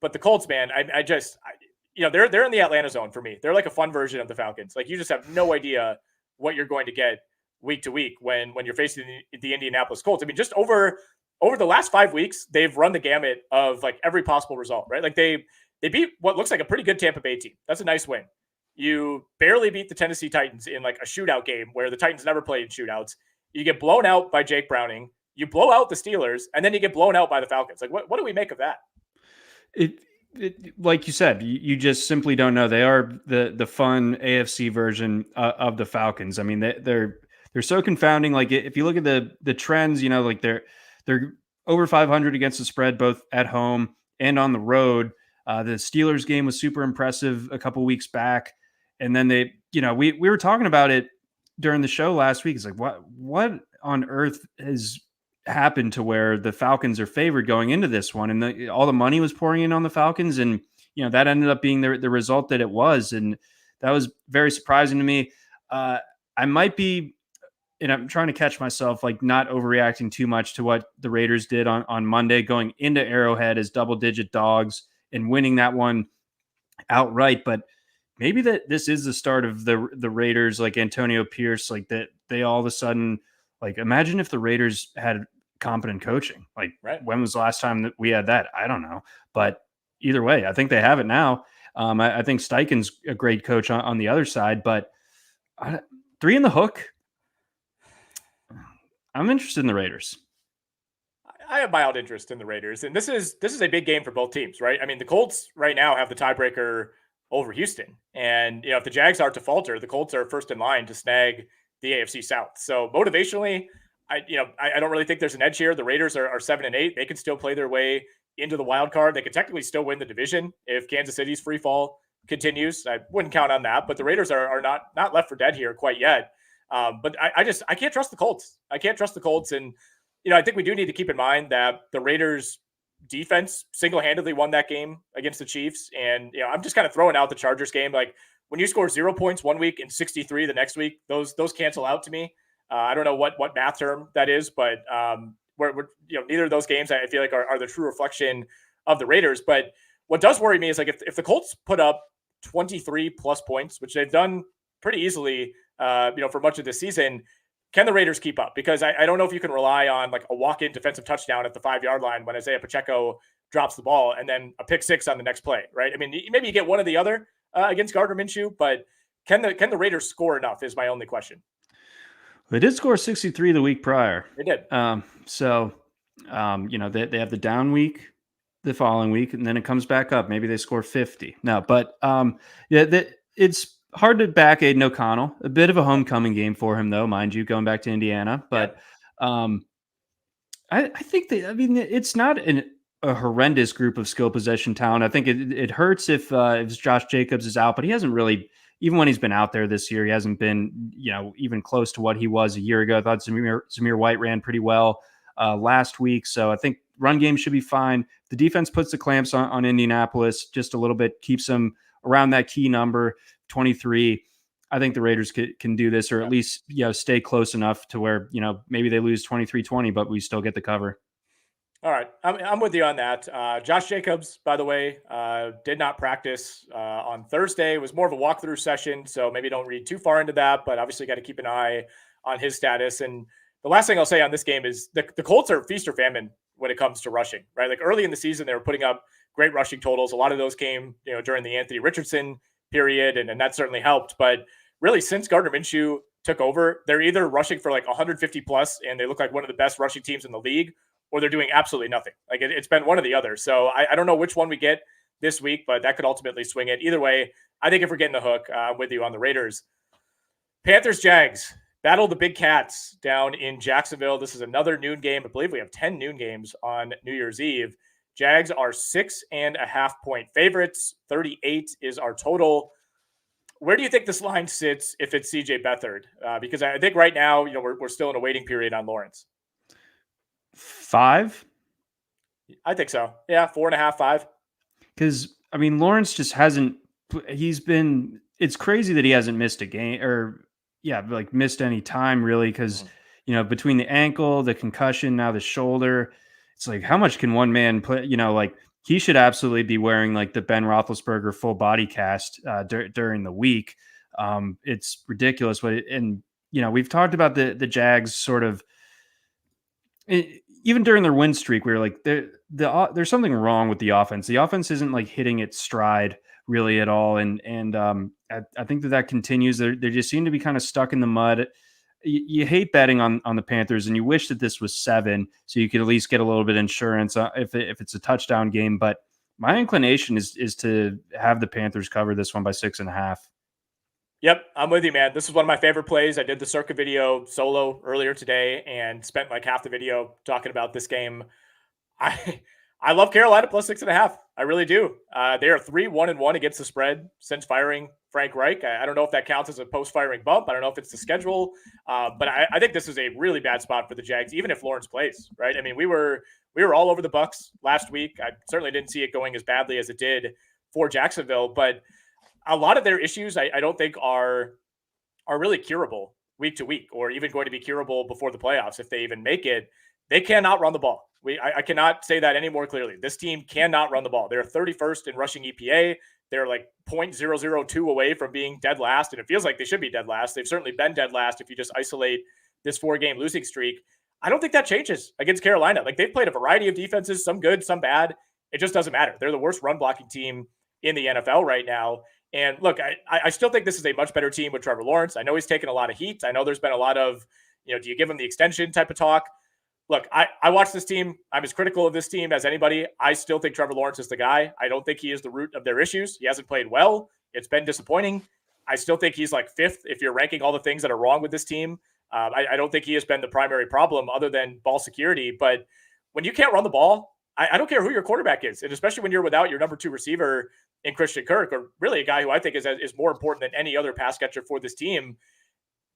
But the Colts, man, they're in the Atlanta zone for me. They're like a fun version of the Falcons. Like you just have no idea what you're going to get week to week when you're facing the Indianapolis Colts. I mean, just over the last 5 weeks, they've run the gamut of like every possible result, right? Like they beat what looks like a pretty good Tampa Bay team. That's a nice win. You barely beat the Tennessee Titans in like a shootout game where the Titans never played in shootouts. You get blown out by Jake Browning. You blow out the Steelers, and then you get blown out by the Falcons. Like, what do we make of that? It like you said, you just simply don't know. They are the fun AFC version of the Falcons. I mean, they're so confounding. Like if you look at the trends, like they're over 500 against the spread, both at home and on the road. The Steelers game was super impressive a couple weeks back. And then they, we were talking about it during the show last week. It's like, what on earth has happened to where the Falcons are favored going into this one? And all the money was pouring in on the Falcons. And, that ended up being the result that it was. And that was very surprising to me. I might be, and I'm trying to catch myself, like not overreacting too much to what the Raiders did on Monday, going into Arrowhead as double-digit dogs and winning that one outright. But maybe that this is the start of the Raiders, like Antonio Pierce, like that they all of a sudden, like imagine if the Raiders had competent coaching. Like right. When was the last time that we had that? I don't know. But either way, I think they have it now. I think Steichen's a great coach on the other side, but 3 in the hook. I'm interested in the Raiders. I have mild interest in the Raiders, and this is a big game for both teams, right? I mean, the Colts right now have the tiebreaker over Houston, and if the Jags are to falter, the Colts are first in line to snag the AFC South. So motivationally, I don't really think there's an edge here. The Raiders are 7-8; they can still play their way into the wild card. They could technically still win the division if Kansas City's free fall continues. I wouldn't count on that, but the Raiders are not left for dead here quite yet. But I can't trust the Colts. I can't trust the Colts. And, I think we do need to keep in mind that the Raiders defense single-handedly won that game against the Chiefs. And, I'm just kind of throwing out the Chargers game. Like when you score 0 points 1 week and 63 the next week, those cancel out to me. I don't know what math term that is, but we're neither of those games I feel like are the true reflection of the Raiders. But what does worry me is like if the Colts put up 23 plus points, which they've done pretty easily, for much of the season. Can the Raiders keep up? Because I don't know if you can rely on like a walk-in defensive touchdown at the 5-yard line when Isaiah Pacheco drops the ball and then a pick six on the next play, right? I mean, maybe you get one or the other against Gardner Minshew, but can the Raiders score enough is my only question. They did score 63 the week prior. They did. They have the down week the following week, and then it comes back up. Maybe they score 50. No, but it's hard to back Aiden O'Connell. A bit of a homecoming game for him, though, mind you, going back to Indiana. But I think it's not a horrendous group of skill possession talent. I think it hurts if Josh Jacobs is out, but he hasn't really, even when he's been out there this year, he hasn't been, even close to what he was a year ago. I thought Zamir White ran pretty well last week. So I think run game should be fine. The defense puts the clamps on Indianapolis just a little bit, keeps them around that key number, 23. I think the Raiders can do this, or at least, stay close enough to where, maybe they lose 23-20, but we still get the cover. All right. I'm with you on that. Josh Jacobs, by the way, did not practice on Thursday. It was more of a walkthrough session, so maybe don't read too far into that, but obviously got to keep an eye on his status. And the last thing I'll say on this game is the Colts are feast or famine when it comes to rushing, right? Like early in the season, they were putting up great rushing totals. A lot of those came, during the Anthony Richardson period, and that certainly helped. But really, since Gardner Minshew took over, they're either rushing for like 150 plus, and they look like one of the best rushing teams in the league, or they're doing absolutely nothing. Like it's been one or the other. So I don't know which one we get this week, but that could ultimately swing it. Either way, I think if we're getting the hook, I'm with you on the Raiders. Panthers-Jags battle the Big Cats down in Jacksonville. This is another noon game. I believe we have 10 noon games on New Year's Eve. Jags are 6.5-point favorites. 38 is our total. Where do you think this line sits if it's CJ Beathard? Because I think right now, we're still in a waiting period on Lawrence. 5? I think so. Yeah, 4.5, 5. Because Lawrence just hasn't. It's crazy that he hasn't missed a game missed any time really. Because between the ankle, the concussion, now the shoulder, it's like how much can one man play? He should absolutely be wearing like the Ben Roethlisberger full body cast during the week. It's ridiculous. We've talked about the Jags sort of. Even during their win streak, we were like, there's something wrong with the offense. The offense isn't like hitting its stride really at all. And I think that continues. They just seem to be kind of stuck in the mud. You hate betting on the Panthers, and you wish that this was 7 so you could at least get a little bit of insurance if it's a touchdown game. But my inclination is to have the Panthers cover this one by 6.5. Yep, I'm with you, man. This is one of my favorite plays. I did the Circa video solo earlier today and spent like half the video talking about this game. I love Carolina plus 6.5. I really do. They are 3-1-1 against the spread since firing Frank Reich. I don't know if that counts as a post-firing bump. I don't know if it's the schedule, but I think this is a really bad spot for the Jags, even if Lawrence plays, right? I mean, we were all over the Bucs last week. I certainly didn't see it going as badly as it did for Jacksonville, but a lot of their issues, I don't think are really curable week to week, or even going to be curable before the playoffs if they even make it. They cannot run the ball. I cannot say that any more clearly. This team cannot run the ball. They're 31st in rushing EPA. They're like 0.002 away from being dead last, and it feels like they should be dead last. They've certainly been dead last if you just isolate this 4-game losing streak. I don't think that changes against Carolina. Like, they've played a variety of defenses, some good, some bad. It just doesn't matter. They're the worst run blocking team in the NFL right now. And look, I still think this is a much better team with Trevor Lawrence. I know he's taken a lot of heat. I know there's been a lot of, do you give him the extension type of talk? Look, I watch this team. I'm as critical of this team as anybody. I still think Trevor Lawrence is the guy. I don't think he is the root of their issues. He hasn't played well. It's been disappointing. I still think he's like 5th if you're ranking all the things that are wrong with this team. I don't think he has been the primary problem other than ball security. But when you can't run the ball, I don't care who your quarterback is. And especially when you're without your number 2 receiver in Christian Kirk, or really a guy who I think is more important than any other pass catcher for this team.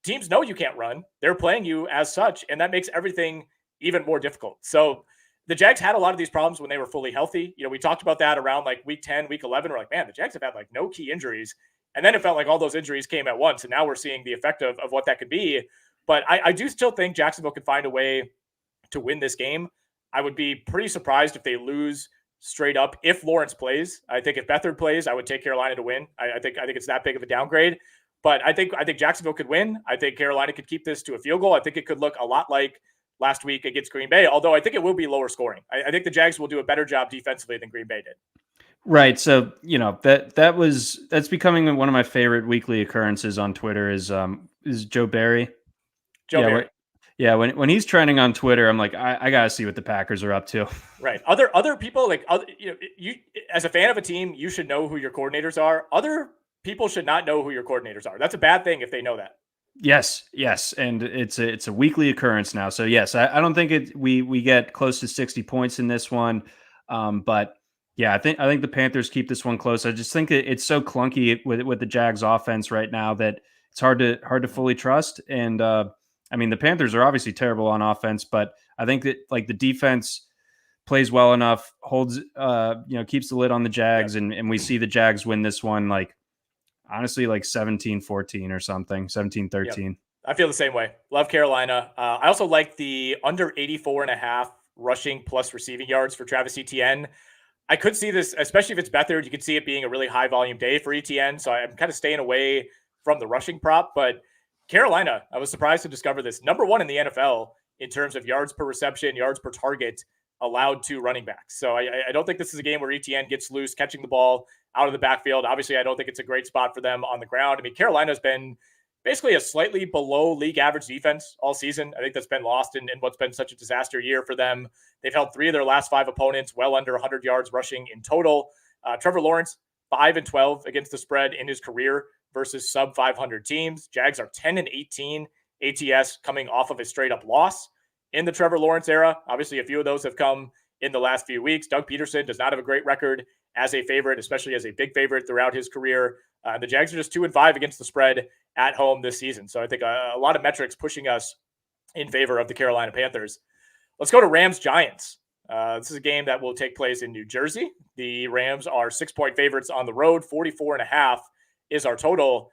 Teams know you can't run. They're playing you as such, and that makes everything even more difficult. So the Jags had a lot of these problems when they were fully healthy. We talked about that around like week 10, week 11. We're like, man, the Jags have had like no key injuries. And then it felt like all those injuries came at once. And now we're seeing the effect of what that could be. But I do still think Jacksonville could find a way to win this game. I would be pretty surprised if they lose straight up if Lawrence plays. I think if Beathard plays, I would take Carolina to win. I think it's that big of a downgrade. But I think Jacksonville could win. I think Carolina could keep this to a field goal. I think it could look a lot like last week against Green Bay, although I think it will be lower scoring. I think the Jags will do a better job defensively than Green Bay did. Right. So, that's becoming one of my favorite weekly occurrences on Twitter is Joe Barry. Joe Barry. When he's trending on Twitter, I'm like, I gotta see what the Packers are up to. Right. Other people, like, you as a fan of a team, you should know who your coordinators are. Other people should not know who your coordinators are. That's a bad thing if they know that. Yes, and it's a weekly occurrence now. So yes, I don't think we get close to 60 points in this one, but yeah, I think the Panthers keep this one close. I just think it's so clunky with the Jags offense right now that it's hard to fully trust. And I mean, the Panthers are obviously terrible on offense, but I think that like the defense plays well enough, holds keeps the lid on the Jags, and we see the Jags win this one like honestly like 17-14 or something, 17-13. Yep. I feel the same way. Love Carolina. I also like the under 84.5 rushing plus receiving yards for Travis Etienne. I could see this, especially if it's Beathard, you could see it being a really high volume day for Etienne. So I'm kind of staying away from the rushing prop, but Carolina, I was surprised to discover this, number 1 in the NFL in terms of yards per reception, yards per target allowed to running backs. So I don't think this is a game where Etienne gets loose catching the ball out of the backfield. Obviously, I don't think it's a great spot for them on the ground. I mean, Carolina's been basically a slightly below league average defense all season. I think that's been lost in what's been such a disaster year for them. They've held 3 of their last 5 opponents well under 100 yards rushing in total. Trevor Lawrence, 5-12 against the spread in his career versus sub 500 teams. Jags are 10-18 ATS coming off of a straight up loss in the Trevor Lawrence era. Obviously, a few of those have come in the last few weeks. Doug Peterson does not have a great record as a favorite, especially as a big favorite throughout his career. The Jags are just 2-5 against the spread at home this season. So I think a lot of metrics pushing us in favor of the Carolina Panthers. Let's go to Rams Giants. This is a game that will take place in New Jersey. The Rams are 6-point favorites on the road. 44.5 is our total.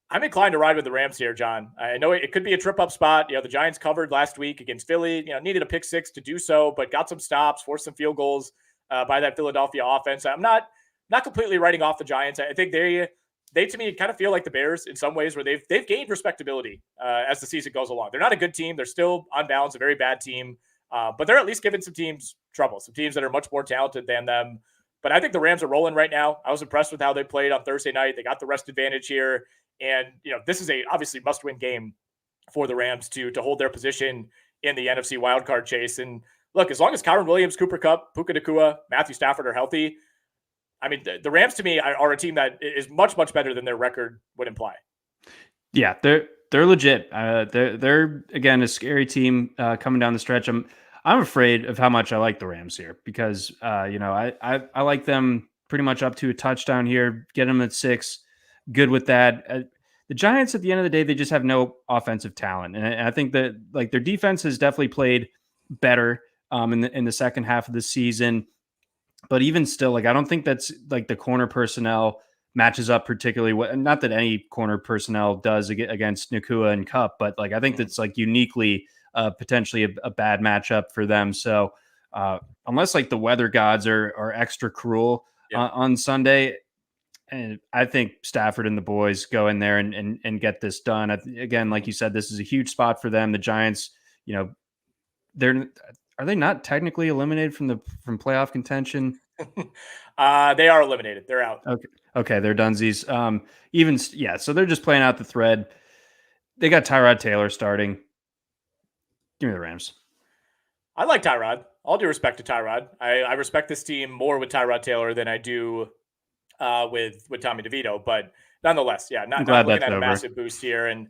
I'm inclined to ride with the Rams here, John. I know it could be a trip up spot. The Giants covered last week against Philly, needed a pick 6 to do so, but got some stops, forced some field goals by that Philadelphia offense. I'm not completely writing off the Giants. I think they to me kind of feel like the Bears in some ways, where they've gained respectability as the season goes along. They're not a good team. They're still on balance a very bad team, but they're at least giving some teams trouble, some teams that are much more talented than them. But I think the Rams are rolling right now. I was impressed with how they played on Thursday night. They got the rest advantage here. And, this is a obviously must-win game for the Rams to hold their position in the NFC wildcard chase. And look, as long as Kyron Williams, Cooper Kupp, Puka Nacua, Matthew Stafford are healthy, I mean, the Rams to me are a team that is much, much better than their record would imply. Yeah, they're legit. They're again a scary team coming down the stretch. I'm afraid of how much I like the Rams here because I like them pretty much up to a touchdown here. Get them at 6. Good with that. The Giants, at the end of the day, they just have no offensive talent, and I think that like their defense has definitely played better in the second half of the season. But even still, like I don't think that's like the corner personnel matches up particularly well. Not that any corner personnel does against Nacua and Kupp, but like I think that's like uniquely potentially a bad matchup for them. So unless like the weather gods are extra cruel on Sunday. And I think Stafford and the boys go in there and get this done. Again, like you said, this is a huge spot for them. The Giants, are they not technically eliminated from playoff contention? They are eliminated. They're out. Okay, they're dunsies. So they're just playing out the thread. They got Tyrod Taylor starting. Give me the Rams. I like Tyrod. All due respect to Tyrod. I respect this team more with Tyrod Taylor than I do with Tommy DeVito, but nonetheless, not looking at a massive boost here. And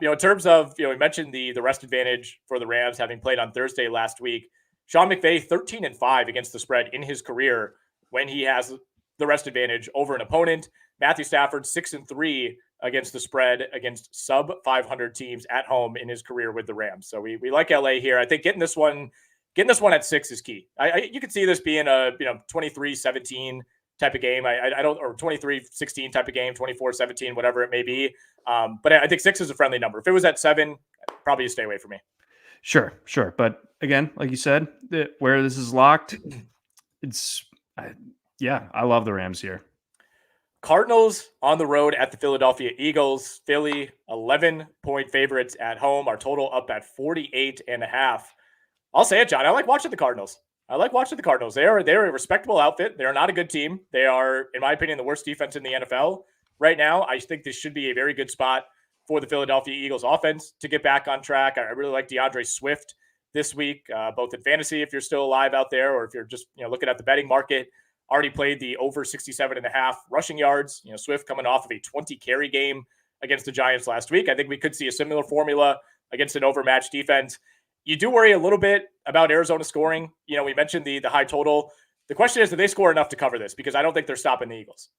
in terms of we mentioned the rest advantage for the Rams having played on Thursday last week. Sean McVay 13-5 against the spread in his career when he has the rest advantage over an opponent. Matthew Stafford 6-3 against the spread against sub 500 teams at home in his career with the Rams. So we like LA here. I think getting this one at 6 is key. You could see this being a 23-17 type of game. I don't, or 23-16 type of game, 24-17, whatever it may be. But I think 6 is a friendly number. If it was at 7, probably stay away from me. Sure. But again, like you said, where this is locked, it's I love the Rams here. Cardinals on the road at the Philadelphia Eagles. Philly, 11-point favorites at home. Our total up at 48.5. I'll say it, John. I like watching the Cardinals. They're a respectable outfit. They're not a good team. They are, in my opinion, the worst defense in the NFL right now. I think this should be a very good spot for the Philadelphia Eagles offense to get back on track. I really like DeAndre Swift this week, both in fantasy, if you're still alive out there, or if you're just looking at the betting market. Already played the over 67.5 rushing yards. Swift coming off of a 20 carry game against the Giants last week. I think we could see a similar formula against an overmatched defense. You do worry a little bit about Arizona scoring. We mentioned the high total. The question is, do they score enough to cover this? Because I don't think they're stopping the Eagles.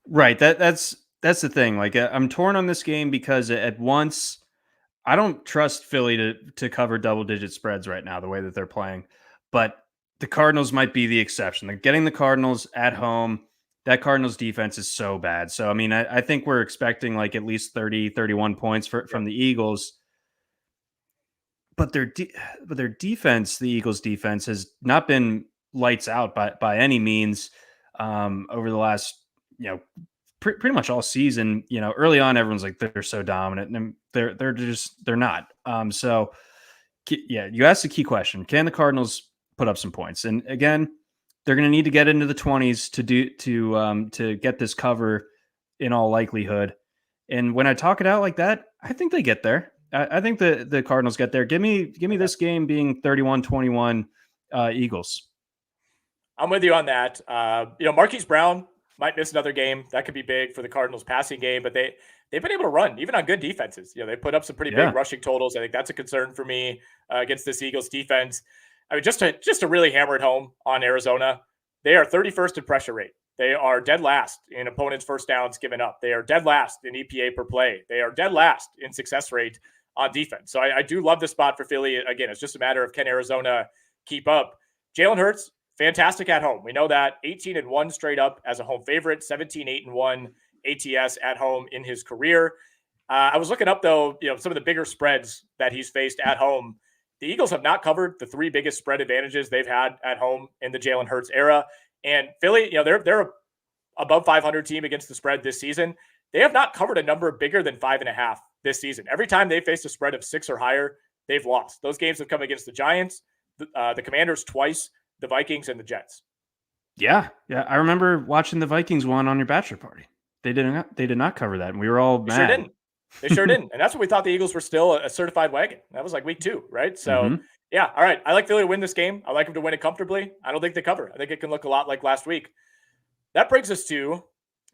Right. That's the thing. Like, I'm torn on this game because at once I don't trust Philly to cover double-digit spreads right now, the way that they're playing. But the Cardinals might be the exception. They're getting the Cardinals at home. That Cardinals defense is so bad. So, I mean, I think we're expecting like at least 30, 31 points from the Eagles. But their defense, the Eagles defense, has not been lights out by any means over the last, pretty much all season. Early on, everyone's like, they're so dominant, and they're not. So yeah, you asked the key question: can the Cardinals put up some points? And again, they're going to need to get into the 20s to get this cover in all likelihood. And when I talk it out like that, I think they get there. I think the Cardinals get there. Give me this game being 31-21 Eagles. I'm with you on that. Marquise Brown might miss another game. That could be big for the Cardinals passing game, but they've been able to run even on good defenses. They put up some pretty big rushing totals. I think that's a concern for me against this Eagles defense. I mean, just to really hammer it home on Arizona, they are 31st in pressure rate. They are dead last in opponents' first downs given up. They are dead last in EPA per play. They are dead last in success rate on defense. So I do love the spot for Philly. Again, it's just a matter of, can Arizona keep up? Jalen Hurts, fantastic at home. We know that. 18-1 straight up as a home favorite, 17-8-1 ATS at home in his career. I was looking up, though, some of the bigger spreads that he's faced at home. The Eagles have not covered the three biggest spread advantages they've had at home in the Jalen Hurts era. And Philly, they're above 500 team against the spread this season. They have not covered a number bigger than 5.5 this season. Every time they faced a spread of 6 or higher, they've lost. Those games have come against the Giants, the Commanders twice, the Vikings, and the Jets. Yeah. I remember watching the Vikings one on your bachelor party. They did not cover that, and we were all mad. They sure didn't. And that's when we thought the Eagles were still a certified wagon. That was like week 2, right? So, Yeah. All right. I like Philly to win this game. I like them to win it comfortably. I don't think they cover. I think it can look a lot like last week. That brings us to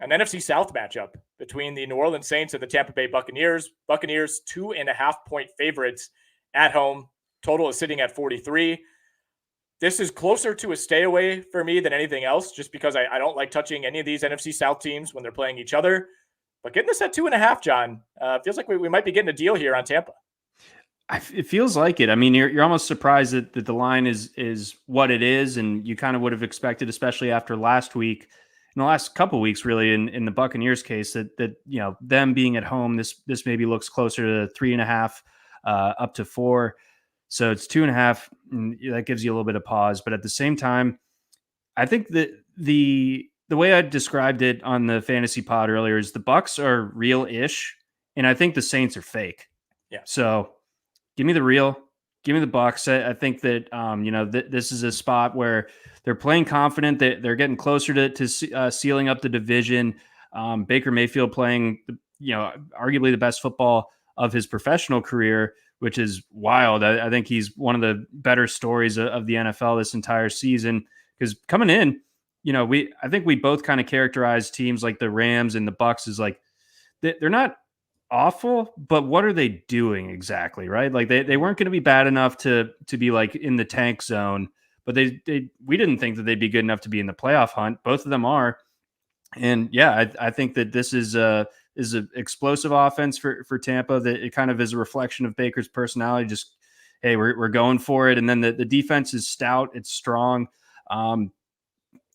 an NFC South matchup between the New Orleans Saints and the Tampa Bay Buccaneers. Buccaneers 2.5-point favorites at home. Total is sitting at 43. This is closer to a stay away for me than anything else, just because I don't like touching any of these NFC South teams when they're playing each other. But getting this at 2.5, John, feels like we might be getting a deal here on Tampa. It feels like it. I mean, you're almost surprised that the line is what it is, and you kind of would have expected, especially after last week, in the last couple of weeks, really, in the Buccaneers case, that them being at home, this maybe looks closer to 3.5, up to 4. So it's 2.5. And that gives you a little bit of pause, but at the same time, I think that the way I described it on the fantasy pod earlier is the Bucs are real-ish, and I think the Saints are fake. Yeah. So give me the real, give me the Bucs. I think that this is a spot where they're playing confident, that they're getting closer to sealing up the division. Baker Mayfield playing, arguably the best football of his professional career, which is wild. I think he's one of the better stories of the NFL this entire season, because coming in, I think we both kind of characterize teams like the Rams and the Bucs as like, they're not awful, but what are they doing exactly, right? Like they weren't going to be bad enough to be like in the tank zone, but we didn't think that they'd be good enough to be in the playoff hunt. Both of them are. And yeah, I think that this is an explosive offense for Tampa, that it kind of is a reflection of Baker's personality. Just, hey, we're going for it. And then the defense is stout. It's strong.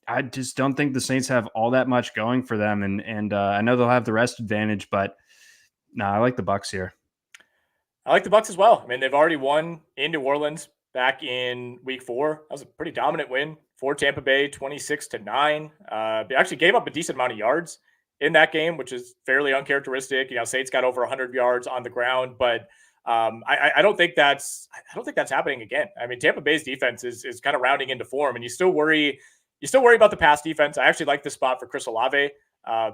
I just don't think the Saints have all that much going for them. And I know they'll have the rest advantage, but no, I like the Bucs here. I like the Bucs as well. I mean, they've already won in New Orleans back in week 4. That was a pretty dominant win for Tampa Bay, 26-9. They actually gave up a decent amount of yards in that game, which is fairly uncharacteristic. Saints got over 100 yards on the ground, but I don't think that's happening again. I mean, Tampa Bay's defense is kind of rounding into form, and you still worry about the pass defense. I actually like this spot for Chris Olave.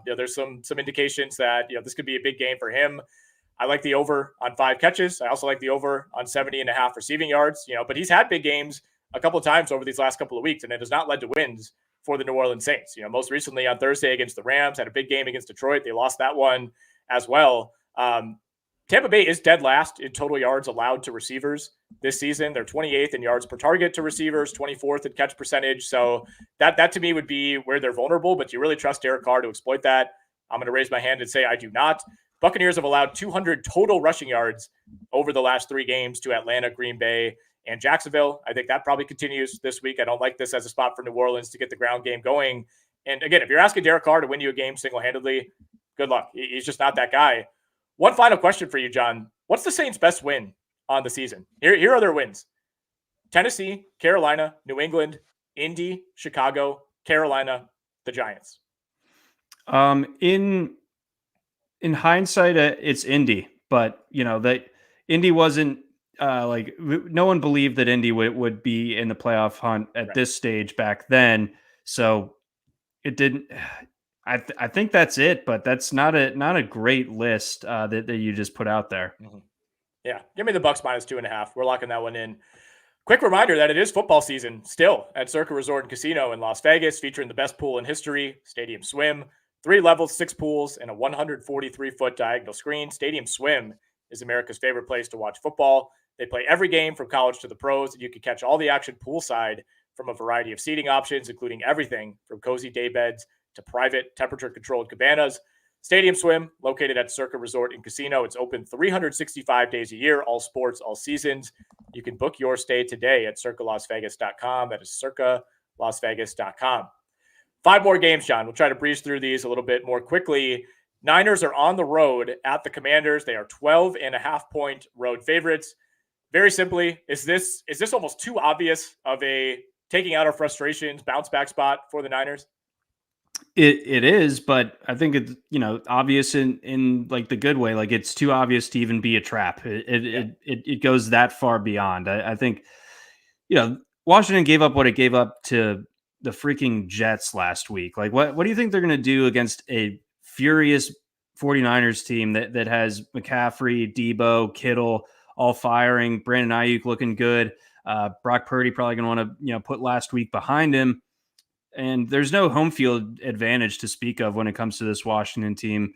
There's some indications that this could be a big game for him. I like the over on 5 catches. I also like the over on 70.5 receiving yards. But he's had big games a couple of times over these last couple of weeks, and it has not led to wins for the New Orleans Saints. Most recently on Thursday against the Rams, had a big game against Detroit. They lost that one as well. Tampa Bay is dead last in total yards allowed to receivers this season. They're 28th in yards per target to receivers, 24th in catch percentage. So that to me would be where they're vulnerable. But do you really trust Derek Carr to exploit that? I'm going to raise my hand and say I do not. Buccaneers have allowed 200 total rushing yards over the last 3 games to Atlanta, Green Bay, and Jacksonville. I think that probably continues this week. I don't like this as a spot for New Orleans to get the ground game going. And again, if you're asking Derek Carr to win you a game single-handedly, good luck. He's just not that guy. One final question for you, John. What's the Saints' best win on the season? Here are their wins: Tennessee, Carolina, New England, Indy, Chicago, Carolina, the Giants. In hindsight, it's Indy, but that Indy wasn't no one believed that Indy would be in the playoff hunt at this stage back then. So it didn't. I think that's it, but that's not a great list that you just put out there. Mm-hmm. Yeah, give me the Bucks -2.5. We're locking that one in. Quick reminder that it is football season still at Circa Resort and Casino in Las Vegas, featuring the best pool in history, Stadium Swim. 3 levels, 6 pools, and a 143-foot diagonal screen. Stadium Swim is America's favorite place to watch football. They play every game from college to the pros, and you can catch all the action poolside from a variety of seating options, including everything from cozy day beds to private temperature-controlled cabanas. Stadium Swim, located at Circa Resort and Casino. It's open 365 days a year, all sports, all seasons. You can book your stay today at circalasvegas.com. That is circalasvegas.com. 5 more games, John. We'll try to breeze through these a little bit more quickly. Niners are on the road at the Commanders. They are 12.5-point road favorites. Very simply, is this almost too obvious of a taking out our frustrations bounce back spot for the Niners? It is, but I think it's obvious in like the good way. Like it's too obvious to even be a trap. It goes that far beyond. I think Washington gave up what it gave up to the freaking Jets last week. Like what do you think they're going to do against a furious 49ers team that has McCaffrey, Debo, Kittle all firing, Brandon Ayuk looking good, Brock Purdy probably going to want to put last week behind him, and there's no home field advantage to speak of when it comes to this Washington team.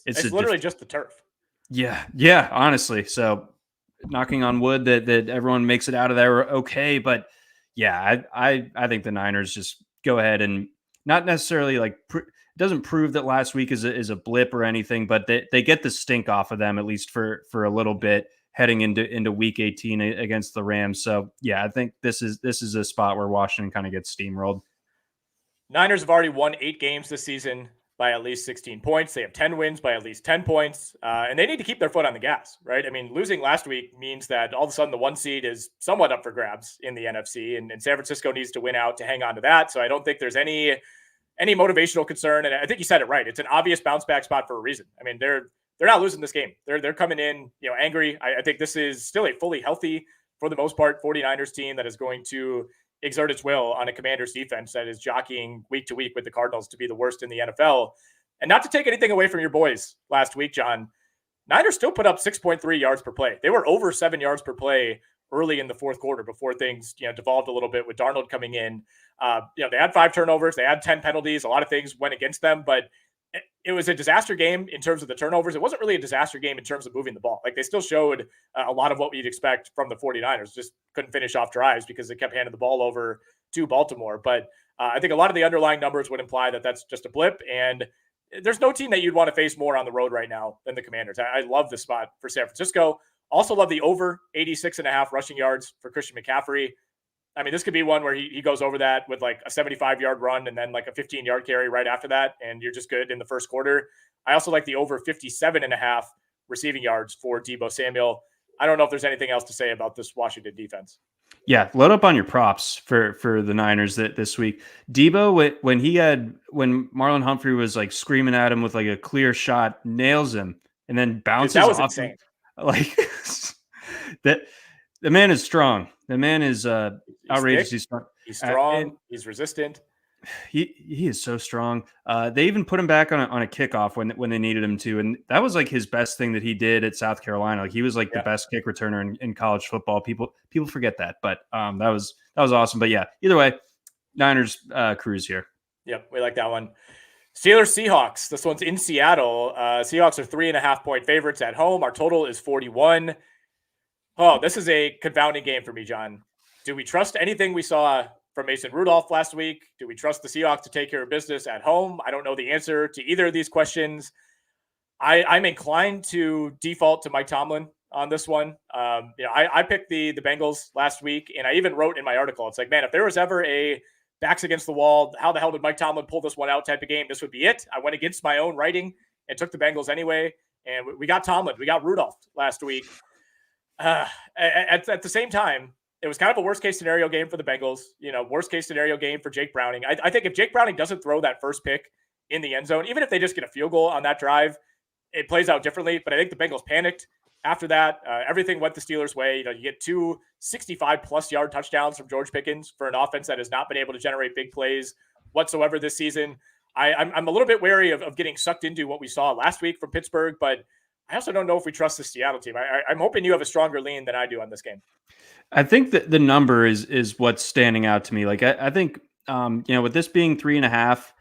It's literally just the turf. Yeah, honestly. So knocking on wood that everyone makes it out of there okay, but yeah, I think the Niners just go ahead and not necessarily doesn't prove that last week is a blip or anything, but they get the stink off of them at least for a little bit heading into week 18 against the Rams. So yeah, I think this is a spot where Washington kind of gets steamrolled. Niners have already won 8 games this season by at least 16 points. They have 10 wins by at least 10 points. And they need to keep their foot on the gas, right? I mean, losing last week means that all of a sudden the 1 seed is somewhat up for grabs in the NFC, and San Francisco needs to win out to hang on to that. So I don't think there's any motivational concern. And I think you said it right. It's an obvious bounce back spot for a reason. I mean, they're not losing this game. They're coming in, angry. I think this is still a fully healthy, for the most part, 49ers team that is going to exert its will on a Commanders defense that is jockeying week to week with the Cardinals to be the worst in the NFL. And not to take anything away from your boys last week, John, Niners still put up 6.3 yards per play. They were over 7 yards per play early in the fourth quarter before things devolved a little bit with Darnold coming in. They had 5 turnovers. They had 10 penalties. A lot of things went against them, but it was a disaster game in terms of the turnovers. It wasn't really a disaster game in terms of moving the ball. Like, they still showed a lot of what we'd expect from the 49ers, just couldn't finish off drives because they kept handing the ball over to Baltimore. But I think a lot of the underlying numbers would imply that that's just a blip. And there's no team that you'd want to face more on the road right now than the Commanders. I love the spot for San Francisco. Also love the over 86.5 rushing yards for Christian McCaffrey. I mean, this could be one where he goes over that with like a 75-yard run and then like a 15-yard carry right after that, and you're just good in the first quarter. I also like the over 57.5 receiving yards for Debo Samuel. I don't know if there's anything else to say about this Washington defense. Yeah, load up on your props for the Niners this week. Debo, when Marlon Humphrey was like screaming at him with like a clear shot, nails him and then Dude, that bounces was off him. insane. Like that, the man is strong. The man is He's thick, outrageously strong. he's And strong, he's resistant. he is so strong. They even put him back on a kickoff when they needed him to, and that was like his best thing that he did at South Carolina. Like he was like the best kick returner in college football. People forget that, but that was awesome. But yeah, either way, Niners cruise here. Yep, we like that one. Steelers Seahawks. This one's in Seattle. Seahawks are 3.5-point favorites at home. Our total is 41. Oh, this is a confounding game for me, John. Do we trust anything we saw from Mason Rudolph last week? Do we trust the Seahawks to take care of business at home? I don't know the answer to either of these questions. I'm inclined to default to Mike Tomlin on this one. I picked the Bengals last week, and I even wrote in my article, it's like, man, if there was ever a backs against the wall, how the hell did Mike Tomlin pull this one out type of game, this would be it. I went against my own writing and took the Bengals anyway, and we got Tomlin. We got Rudolph last week. At the same time, it was kind of a worst-case scenario game for the Bengals, worst-case scenario game for Jake Browning. I think if Jake Browning doesn't throw that first pick in the end zone, even if they just get a field goal on that drive, it plays out differently. But I think the Bengals panicked after that. Everything went the Steelers' way. You get 2 65-plus yard touchdowns from George Pickens for an offense that has not been able to generate big plays whatsoever this season. I'm a little bit wary of getting sucked into what we saw last week from Pittsburgh, but I also don't know if we trust the Seattle team. I'm hoping you have a stronger lean than I do on this game. I think that the number is what's standing out to me. Like I think with this being 3.5,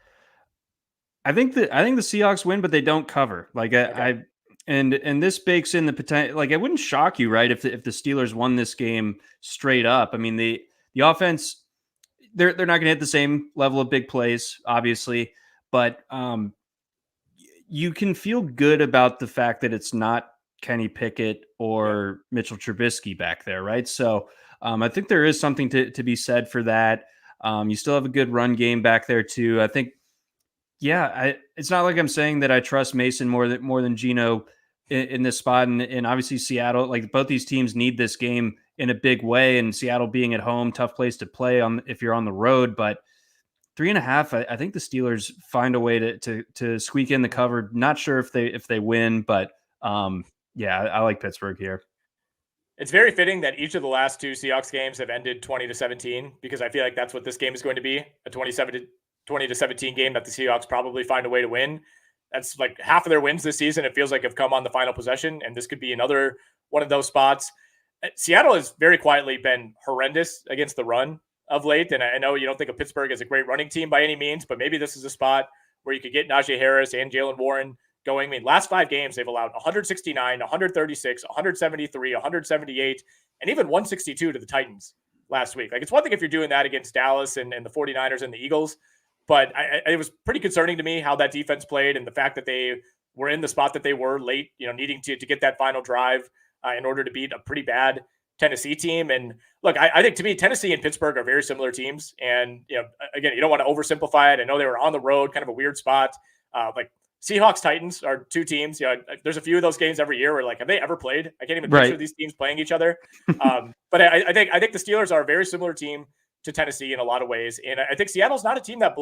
I think the Seahawks win, but they don't cover. Like Okay. and this bakes in the potential. Like it wouldn't shock you, right? If the Steelers won this game straight up. I mean the offense, they're not going to hit the same level of big plays, obviously, but you can feel good about the fact that it's not Kenny Pickett or Mitchell Trubisky back there, right? So I think there is something to be said for that. You still have a good run game back there too. I think, it's not like I'm saying that I trust Mason more than Geno in this spot, and obviously Seattle. Like both these teams need this game in a big way, and Seattle being at home, tough place to play on if you're on the road, but 3.5. I think the Steelers find a way to squeak in the cover. Not sure if they win, but I like Pittsburgh here. It's very fitting that each of the last 2 Seahawks games have ended 20-17, because I feel like that's what this game is going to be, a 20-17 game that the Seahawks probably find a way to win. That's like half of their wins this season, it feels like, have come on the final possession, and this could be another one of those spots. Seattle has very quietly been horrendous against the run of late, and I know you don't think of Pittsburgh as a great running team by any means, but maybe this is a spot where you could get Najee Harris and Jalen Warren going. I mean, last 5 games, they've allowed 169, 136, 173, 178, and even 162 to the Titans last week. Like, it's one thing if you're doing that against Dallas and the 49ers and the Eagles, but it was pretty concerning to me how that defense played, and the fact that they were in the spot that they were late, needing to get that final drive in order to beat a pretty bad Tennessee team. And look, I think to me, Tennessee and Pittsburgh are very similar teams. And, again, you don't want to oversimplify it. I know they were on the road, kind of a weird spot. Like Seahawks, Titans are 2 teams. There's a few of those games every year where, like, have they ever played? I can't even picture these teams playing each other. But I think the Steelers are a very similar team to Tennessee in a lot of ways. And I think Seattle's not a team that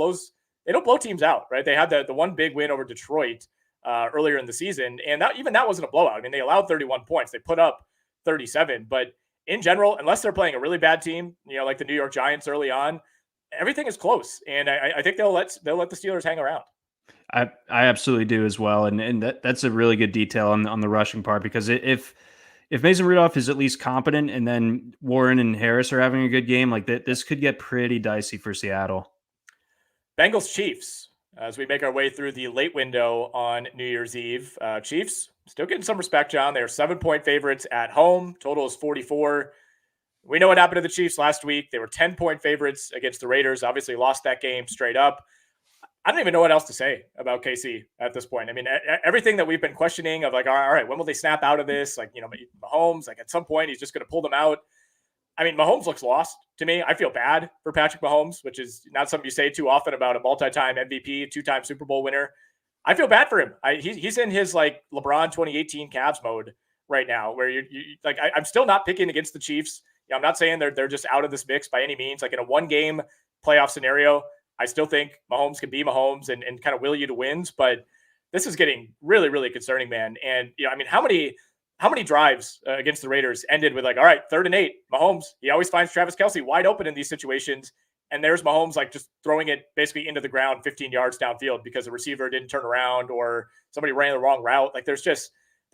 they don't blow teams out, right? They had the one big win over Detroit earlier in the season. And that wasn't a blowout. I mean, they allowed 31 points. They put up 37, but in general, unless they're playing a really bad team, like the New York Giants early on, everything is close. And I think they'll let the Steelers hang around. I absolutely do as well. And that's a really good detail on the rushing part, because if Mason Rudolph is at least competent and then Warren and Harris are having a good game, like that, this could get pretty dicey for Seattle. Bengals Chiefs, as we make our way through the late window on New Year's Eve. Chiefs still getting some respect, John. They're 7-point favorites at home. Total is 44. We know what happened to the Chiefs last week. They were 10-point favorites against the Raiders. Obviously lost that game straight up. I don't even know what else to say about KC at this point. I mean, everything that we've been questioning of, like, all right, when will they snap out of this? Like, Mahomes, like, at some point he's just going to pull them out. I mean, Mahomes looks lost to me. I feel bad for Patrick Mahomes, which is not something you say too often about a multi-time MVP, 2-time Super Bowl winner. I feel bad for him. He's in his, like, LeBron 2018 Cavs mode right now, where you like, I'm still not picking against the Chiefs I'm not saying they're just out of this mix by any means. Like in a 1-game playoff scenario, I still think Mahomes can be Mahomes and kind of will you to wins, but this is getting really, really concerning, man. And I mean, how many drives against the Raiders ended with like, all right, 3rd and 8, Mahomes, he always finds Travis Kelce wide open in these situations. And there's Mahomes like just throwing it basically into the ground 15 yards downfield because the receiver didn't turn around or somebody ran the wrong route. Like there's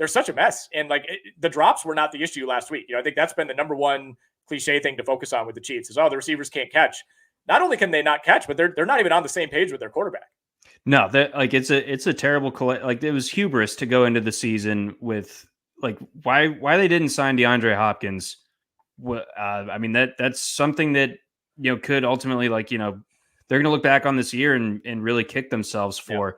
such a mess. And like the drops were not the issue last week. I think that's been the number one cliche thing to focus on with the Chiefs is, the receivers can't catch. Not only can they not catch, but they're not even on the same page with their quarterback. No, that like it's a terrible like it was hubris to go into the season with like why they didn't sign DeAndre Hopkins. I mean that's something that could ultimately they're going to look back on this year and really kick themselves for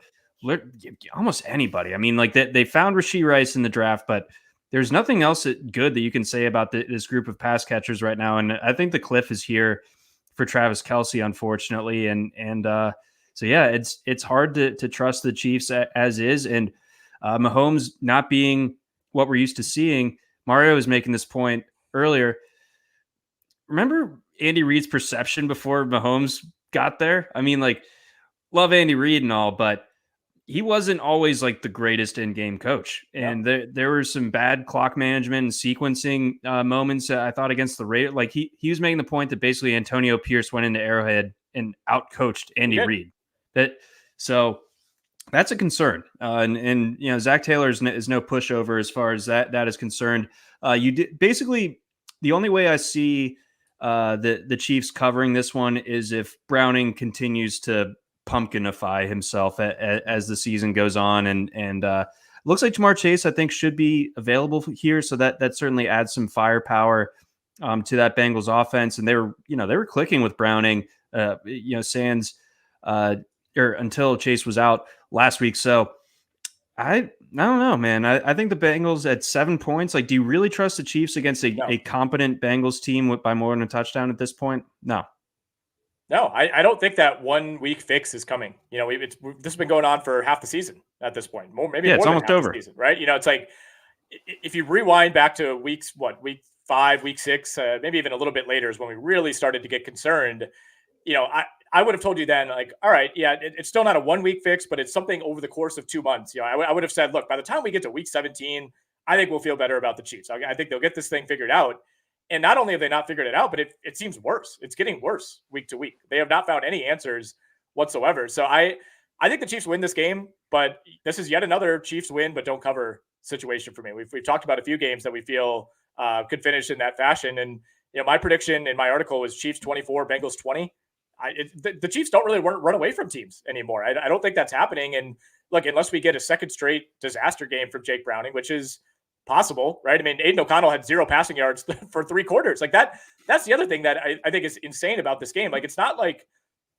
almost anybody. I mean, like they found Rashee Rice in the draft, but there's nothing else good that you can say about this group of pass catchers right now. And I think the cliff is here for Travis Kelce, unfortunately. And so, yeah, it's hard to trust the Chiefs as is. And Mahomes not being what we're used to seeing. Mario was making this point earlier. Remember Andy Reid's perception before Mahomes got there? I mean, like, love Andy Reid and all, but he wasn't always like the greatest in-game coach. And there were some bad clock management and sequencing moments, I thought, against the Raiders. Like he was making the point that basically Antonio Pierce went into Arrowhead and outcoached Andy Reid. So that's a concern. And Zach Taylor is no pushover as far as that is concerned. Basically the only way I see the Chiefs covering this one is if Browning continues to pumpkinify himself as the season goes on, and looks like Jamar Chase I think should be available here, so that certainly adds some firepower to that Bengals offense. And they were clicking with Browning, sans or until Chase was out last week. So I don't know, man. I think the Bengals at 7 points. Like, do you really trust the Chiefs against a competent Bengals team by more than a touchdown at this point? No. No, I don't think that 1 week fix is coming. This has been going on for half the season at this point. It's almost over. Season, right? It's like if you rewind back to week 5, week 6, maybe even a little bit later is when we really started to get concerned. I would have told you then, like, all right, yeah, it's still not a 1 week fix, but it's something over the course of 2 months. I would have said, look, by the time we get to week 17, I think we'll feel better about the Chiefs. I think they'll get this thing figured out. And not only have they not figured it out, but it seems worse. It's getting worse week to week. They have not found any answers whatsoever. So I think the Chiefs win this game, but this is yet another Chiefs win but don't cover situation for me. We've talked about a few games that we feel could finish in that fashion. And my prediction in my article was Chiefs 24, Bengals 20. The Chiefs don't really run away from teams anymore. I don't think that's happening. And look, unless we get a second straight disaster game from Jake Browning, which is possible, right? I mean, Aiden O'Connell had 0 passing yards for 3 quarters. Like that's the other thing that I think is insane about this game. Like, it's not like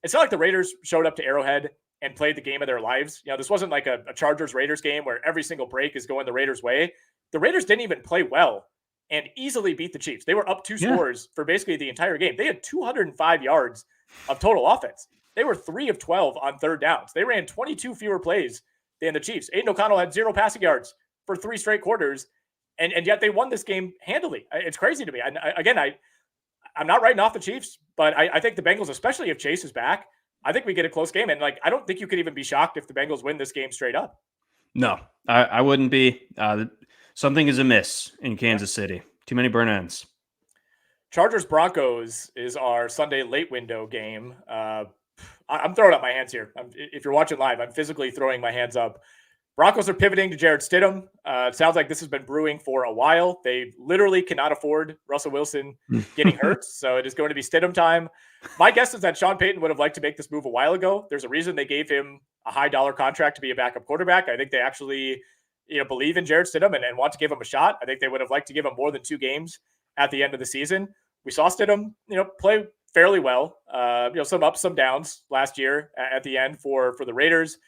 the Raiders showed up to Arrowhead and played the game of their lives. This wasn't like a Chargers Raiders game where every single break is going the Raiders' way. The Raiders didn't even play well and easily beat the Chiefs. They were up 2 scores for basically the entire game. They had 205 yards of total offense. They were 3 of 12 on third downs. They ran 22 fewer plays than the Chiefs. Aiden O'Connell had 0 passing yards for 3 straight quarters, and yet they won this game handily. It's crazy to me. I'm not writing off the Chiefs, but I think the Bengals, especially if Chase is back, I think we get a close game. And like, I don't think you could even be shocked if the Bengals win this game straight up. No, I wouldn't be. Something is amiss in Kansas City. Too many burn ends. Chargers Broncos is our Sunday late window game. I'm throwing up my hands here. If you're watching live, I'm physically throwing my hands up. Broncos are pivoting to Jarrett Stidham. It sounds like this has been brewing for a while. They literally cannot afford Russell Wilson getting hurt, so it is going to be Stidham time. My guess is that Sean Payton would have liked to make this move a while ago. There's a reason they gave him a high dollar contract to be a backup quarterback. I think they actually believe in Jarrett Stidham and want to give him a shot. I think they would have liked to give him more than 2 games at the end of the season. We saw Stidham, play fairly well. Some ups, some downs last year at the end for the Raiders.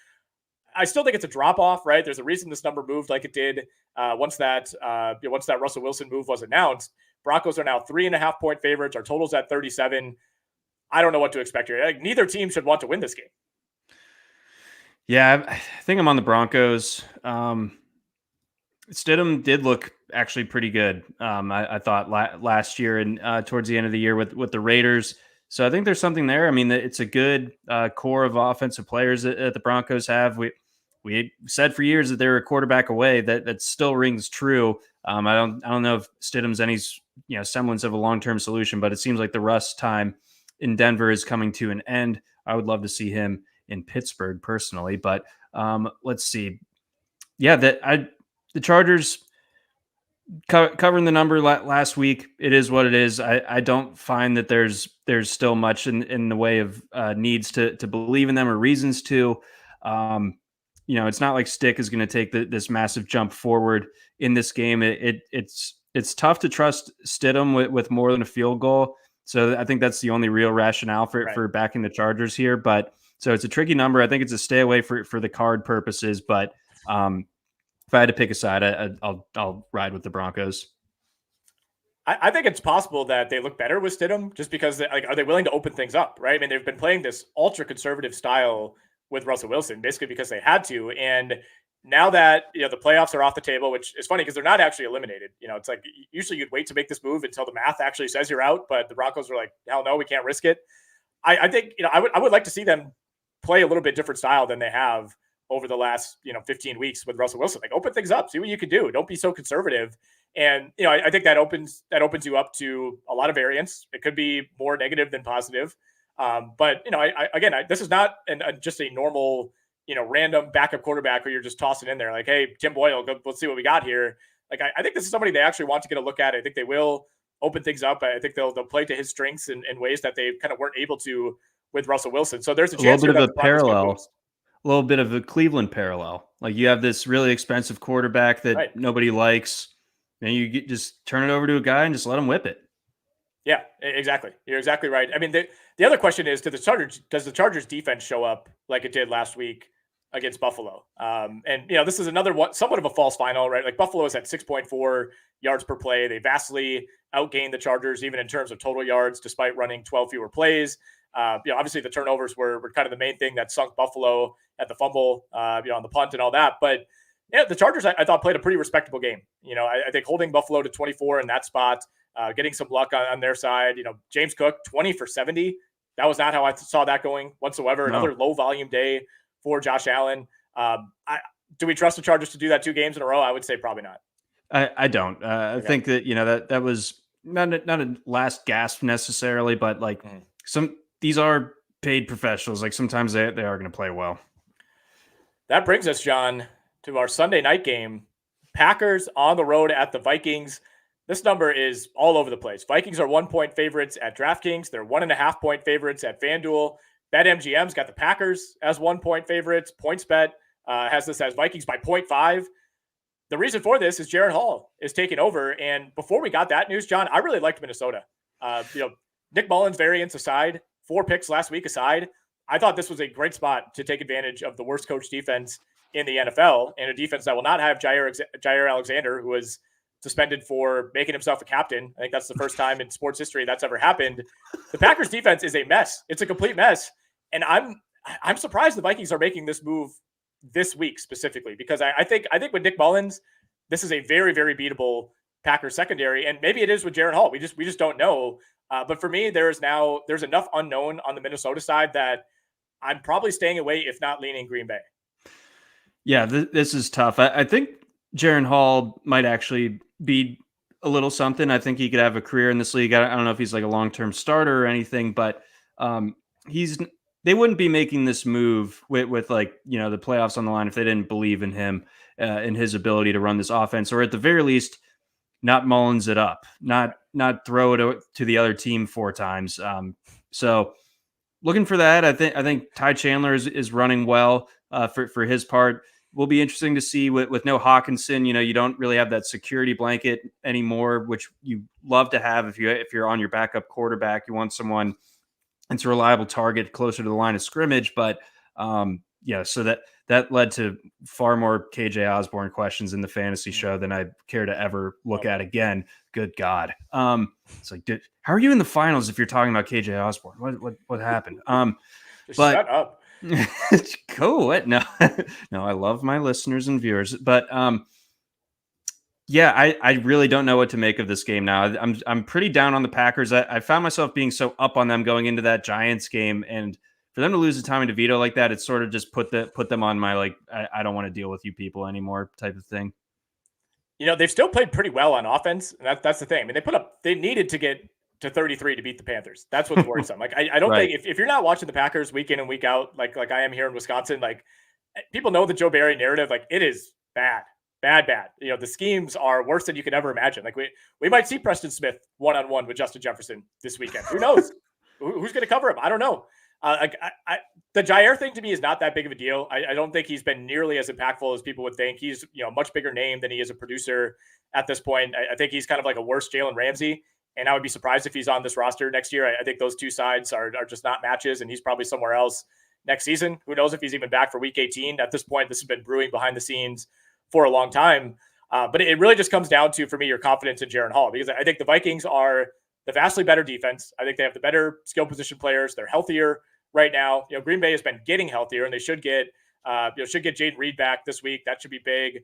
I still think it's a drop off, right? There's a reason this number moved like it did once that Russell Wilson move was announced. Broncos are now 3.5 point favorites. Our total's at 37. I don't know what to expect here. Like, neither team should want to win this game. Yeah, I think I'm on the Broncos. Stidham did look actually pretty good. I thought last year and towards the end of the year with the Raiders. So I think there's something there. I mean, it's a good core of offensive players that the Broncos have. We said for years that they're a quarterback away. That still rings true. I don't know if Stidham's any semblance of a long term solution, but it seems like the Russ time in Denver is coming to an end. I would love to see him in Pittsburgh personally, but let's see. Yeah, the Chargers covering the number last week. It is what it is. I don't find that there's still much in the way of needs to believe in them or reasons to. It's not like Stick is going to take this massive jump forward in this game. It's tough to trust Stidham with more than a field goal. So I think that's the only real rationale for backing the Chargers here. But so it's a tricky number. I think it's a stay away for the card purposes. But if I had to pick a side, I'll ride with the Broncos. I think it's possible that they look better with Stidham just because, are they willing to open things up, right? I mean, they've been playing this ultra conservative style with Russell Wilson, basically because they had to. And now that, the playoffs are off the table, which is funny because they're not actually eliminated. It's like usually you'd wait to make this move until the math actually says you're out, but the Broncos are like, hell no, we can't risk it. I think, I would like to see them play a little bit different style than they have over the last 15 weeks with Russell Wilson. Like, open things up, see what you can do. Don't be so conservative. And I think that opens you up to a lot of variance. It could be more negative than positive. But this is not just a normal random backup quarterback where you're just tossing in there like, hey, Tim Boyle, let's see what we got here. Like, I think this is somebody they actually want to get a look at. I think they will open things up. I think they'll play to his strengths in ways that they kind of weren't able to with Russell Wilson. So there's a chance little bit of a parallel. A little bit of a Cleveland parallel. Like, you have this really expensive quarterback that nobody likes, and you just turn it over to a guy and just let him whip it. Yeah, exactly. You're exactly right. I mean, the other question is, does the Chargers defense show up like it did last week against Buffalo? This is another one, somewhat of a false final, right? Like, Buffalo is at 6.4 yards per play. They vastly outgained the Chargers, even in terms of total yards, despite running 12 fewer plays. Obviously the turnovers were kind of the main thing that sunk Buffalo at the fumble, on the punt and all that. But the Chargers, I thought, played a pretty respectable game. I think holding Buffalo to 24 in that spot, getting some luck on their side. James Cook, 20 for 70. That was not how I saw that going whatsoever. No. Another low volume day for Josh Allen. Do we trust the Chargers to do that 2 games in a row? I would say probably not. I don't. I think that that was not a last gasp necessarily, but like these are paid professionals. Like, sometimes they are going to play well. That brings us, John, to our Sunday night game. Packers on the road at the Vikings. This number is all over the place. Vikings are 1-point favorites at DraftKings. They're 1.5-point favorites at FanDuel. BetMGM's got the Packers as 1-point favorites. PointsBet has this as Vikings by 0.5. The reason for this is Jaren Hall is taking over. And before we got that news, John, I really liked Minnesota. Nick Mullins variance aside, 4 picks last week aside, I thought this was a great spot to take advantage of the worst coach defense in the NFL, and a defense that will not have Jair Alexander, who was suspended for making himself a captain. I think that's the first time in sports history that's ever happened. The Packers defense is a mess. It's a complete mess. And I'm surprised the Vikings are making this move this week specifically, because I think with Nick Mullins, this is a very, very beatable Packers secondary. And maybe it is with Jaren Hall. We just don't know. But for me, there's enough unknown on the Minnesota side that I'm probably staying away, if not leaning Green Bay. Yeah, this is tough. I think Jaren Hall might actually be a little something. I think he could have a career in this league. I don't know if he's like a long-term starter or anything, but they wouldn't be making this move with like, the playoffs on the line if they didn't believe in him, in his ability to run this offense, or at the very least, not Mullins it up, not throw it to the other team 4 times. So looking for that. I think Ty Chandler is running well for his part. Will be interesting to see with no Hawkinson. You don't really have that security blanket anymore, which you love to have if you're on your backup quarterback. You want someone that's a reliable target closer to the line of scrimmage. But so that led to far more KJ Osborne questions in the fantasy show than I care to ever look at again. Good God. It's like, how are you in the finals if you're talking about KJ Osborne? What happened? Shut up. Cool. No, I love my listeners and viewers, but Yeah, I really don't know what to make of this game now. I'm pretty down on the Packers. I found myself being so up on them going into that Giants game, and for them to lose to Tommy DeVito like that, it sort of just put them on my like I don't want to deal with you people anymore type of thing. They've still played pretty well on offense, and that's the thing. I mean, they needed to get to 33 to beat the Panthers. That's what's worrisome. Like, I don't Right. think if you're not watching the Packers week in and week out, like I am here in Wisconsin, like people know the Joe Barry narrative, like it is bad, bad, bad. The schemes are worse than you could ever imagine. Like we might see Preston Smith one-on-one with Justin Jefferson this weekend. Who knows? Who's going to cover him? I don't know. The Jair thing to me is not that big of a deal. I don't think he's been nearly as impactful as people would think. He's a much bigger name than he is a producer at this point. I think he's kind of like a worse Jalen Ramsey, and I would be surprised if he's on this roster next year. I think those two sides are just not matches, and he's probably somewhere else next season. Who knows if he's even back for Week 18? At this point, this has been brewing behind the scenes for a long time. But it really just comes down to, for me, your confidence in Jaren Hall, because I think the Vikings are the vastly better defense. I think they have the better skill position players. They're healthier right now. Green Bay has been getting healthier, and they should get Jaden Reed back this week. That should be big.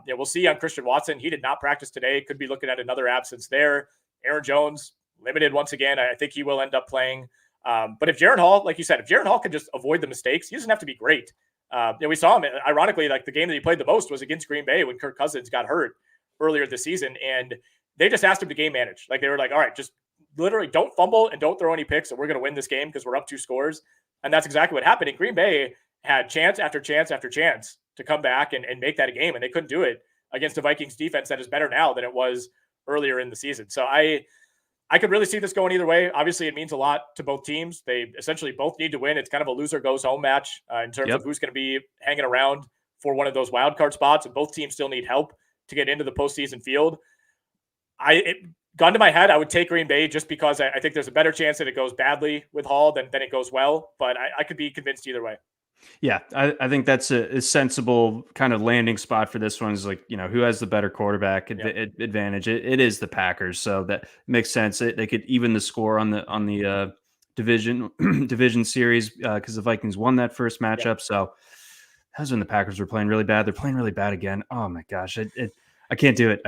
We'll see on Christian Watson. He did not practice today. Could be looking at another absence there. Aaron Jones limited once again. I think he will end up playing. But if Jaren Hall, like you said, if Jaren Hall can just avoid the mistakes, he doesn't have to be great. We saw him, ironically, like the game that he played the most was against Green Bay when Kirk Cousins got hurt earlier this season. And they just asked him to game manage. Like they were like, all right, just literally don't fumble and don't throw any picks, and we're going to win this game because we're up 2 scores. And that's exactly what happened. And Green Bay had chance after chance after chance to come back and make that a game, and they couldn't do it against the Vikings defense that is better now than it was earlier in the season. So I could really see this going either way. Obviously, it means a lot to both teams. They essentially both need to win. It's kind of a loser goes home match in terms of who's going to be hanging around for one of those wild card spots. And both teams still need help to get into the postseason field. Gun to my head, I would take Green Bay just because I think there's a better chance that it goes badly with Hall than it goes well. But I could be convinced either way. Yeah, I think that's a sensible kind of landing spot for this one. Is like, who has the better quarterback advantage? It is the Packers, so that makes sense. They could even the score on the division series because the Vikings won that first matchup. Yeah. So that was when the Packers were playing really bad. They're playing really bad again. Oh my gosh, I can't do it.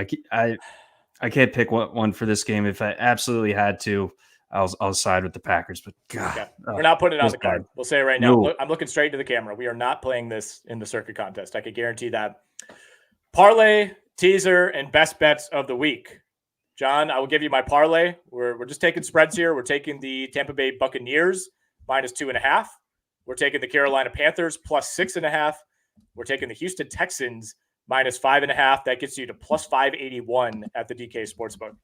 I can't pick one for this game. If I absolutely had to, I'll side with the Packers, but God, okay. We're not putting it on the card. We'll say it right now. No. I'm looking straight to the camera. We are not playing this in the Circa contest. I can guarantee that. Parlay, teaser, and best bets of the week. John, I will give you my parlay. We're just taking spreads here. We're taking the Tampa Bay Buccaneers -2.5. We're taking the Carolina Panthers +6.5. We're taking the Houston Texans -5.5. That gets you to +581 at the DK Sportsbook.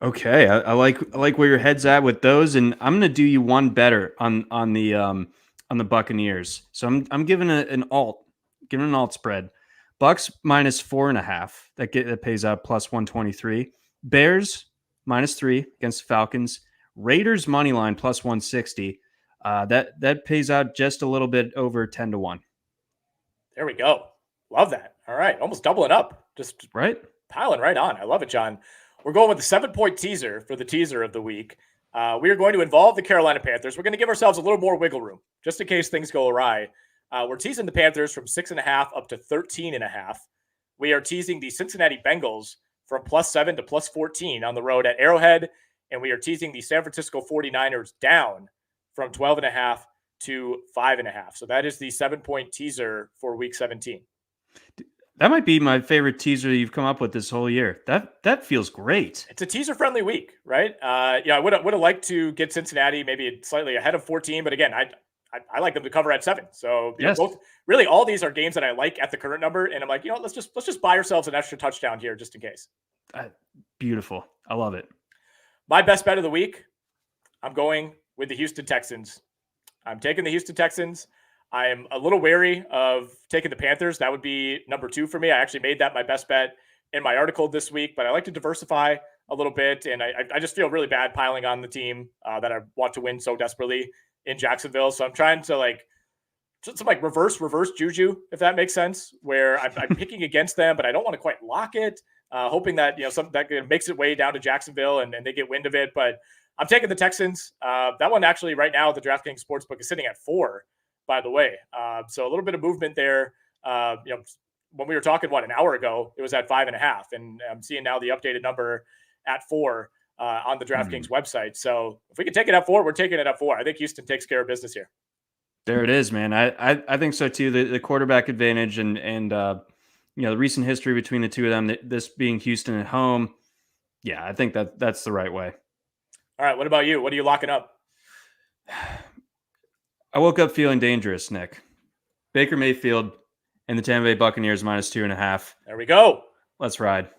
Okay, I like where your head's at with those, and I'm going to do you one better on the Buccaneers. So I'm giving an alt spread. Bucks -4.5. That pays out +123. Bears -3 against the Falcons. Raiders money line +160. That pays out just a little bit over 10-1. There we go. Love that. All right, almost doubling up. Just right, piling right on. I love it, John. We're going with the 7-point teaser for the teaser of the week. We are going to involve the Carolina Panthers. We're going to give ourselves a little more wiggle room just in case things go awry. We're teasing the Panthers from 6.5 up to 13.5. We are teasing the Cincinnati Bengals from +7 to +14 on the road at Arrowhead. And we are teasing the San Francisco 49ers down from 12.5 to 5.5. So that is the 7-point teaser for week 17. That might be my favorite teaser you've come up with this whole year. That feels great. It's a teaser-friendly week, right? I would have liked to get Cincinnati maybe slightly ahead of 14, but again, I like them to cover at 7. So both really all these are games that I like at the current number, and I'm like, let's just buy ourselves an extra touchdown here just in case. Beautiful, I love it. My best bet of the week, I'm going with the Houston Texans. I'm taking the Houston Texans. I am a little wary of taking the Panthers. That would be number 2 for me. I actually made that my best bet in my article this week, but I like to diversify a little bit. And I just feel really bad piling on the team that I want to win so desperately in Jacksonville. So I'm trying to some reverse juju, if that makes sense, where I'm picking against them, but I don't want to quite lock it, hoping that, something that makes its way down to Jacksonville and they get wind of it. But I'm taking the Texans. That one actually right now, the DraftKings Sportsbook is sitting at 4. By the way. So a little bit of movement there. when we were talking, an hour ago, it was at 5.5, and I'm seeing now the updated number at 4 on the DraftKings website. So if we can take it at 4, we're taking it at 4. I think Houston takes care of business here. There it is, man. I think so too. The quarterback advantage and the recent history between the two of them, this being Houston at home. Yeah, I think that's the right way. All right. What about you? What are you locking up? I woke up feeling dangerous, Nick. Baker Mayfield and the Tampa Bay Buccaneers -2.5. There we go. Let's ride.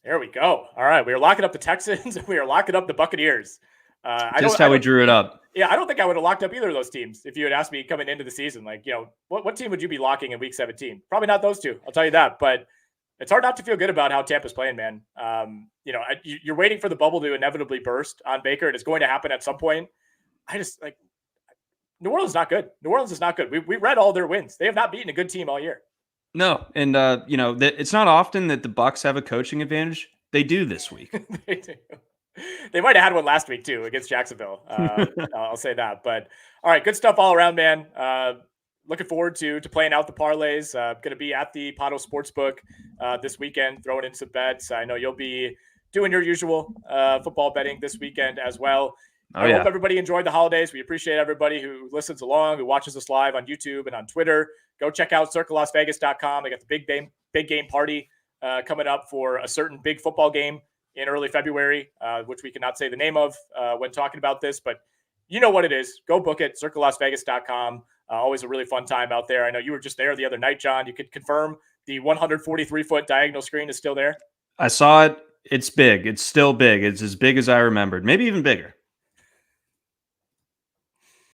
There we go. All right. We are locking up the Texans and we are locking up the Buccaneers. Just how we drew it up. Yeah, I don't think I would have locked up either of those teams if you had asked me coming into the season. Like, what team would you be locking in Week 17? Probably not those two. I'll tell you that. But it's hard not to feel good about how Tampa's playing, man. You're waiting for the bubble to inevitably burst on Baker, and it's going to happen at some point. I just New Orleans is not good. New Orleans is not good. We read all their wins. They have not beaten a good team all year. No, and it's not often that the Bucs have a coaching advantage. They do this week. They do. They might have had one last week too against Jacksonville. I'll say that. But all right, good stuff all around, man. Looking forward to playing out the parlays. Going to be at the Pato Sportsbook this weekend, throwing in some bets. I know you'll be doing your usual football betting this weekend as well. I hope everybody enjoyed the holidays. We appreciate everybody who listens along, who watches us live on YouTube and on Twitter. Go check out CircaLasVegas.com. They got the big game party coming up for a certain big football game in early February, which we cannot say the name of when talking about this, but you know what it is. Go book it, CircaLasVegas.com. Always a really fun time out there. I know you were just there the other night, John. You could confirm the 143-foot diagonal screen is still there? I saw it. It's big. It's still big. It's as big as I remembered. Maybe even bigger.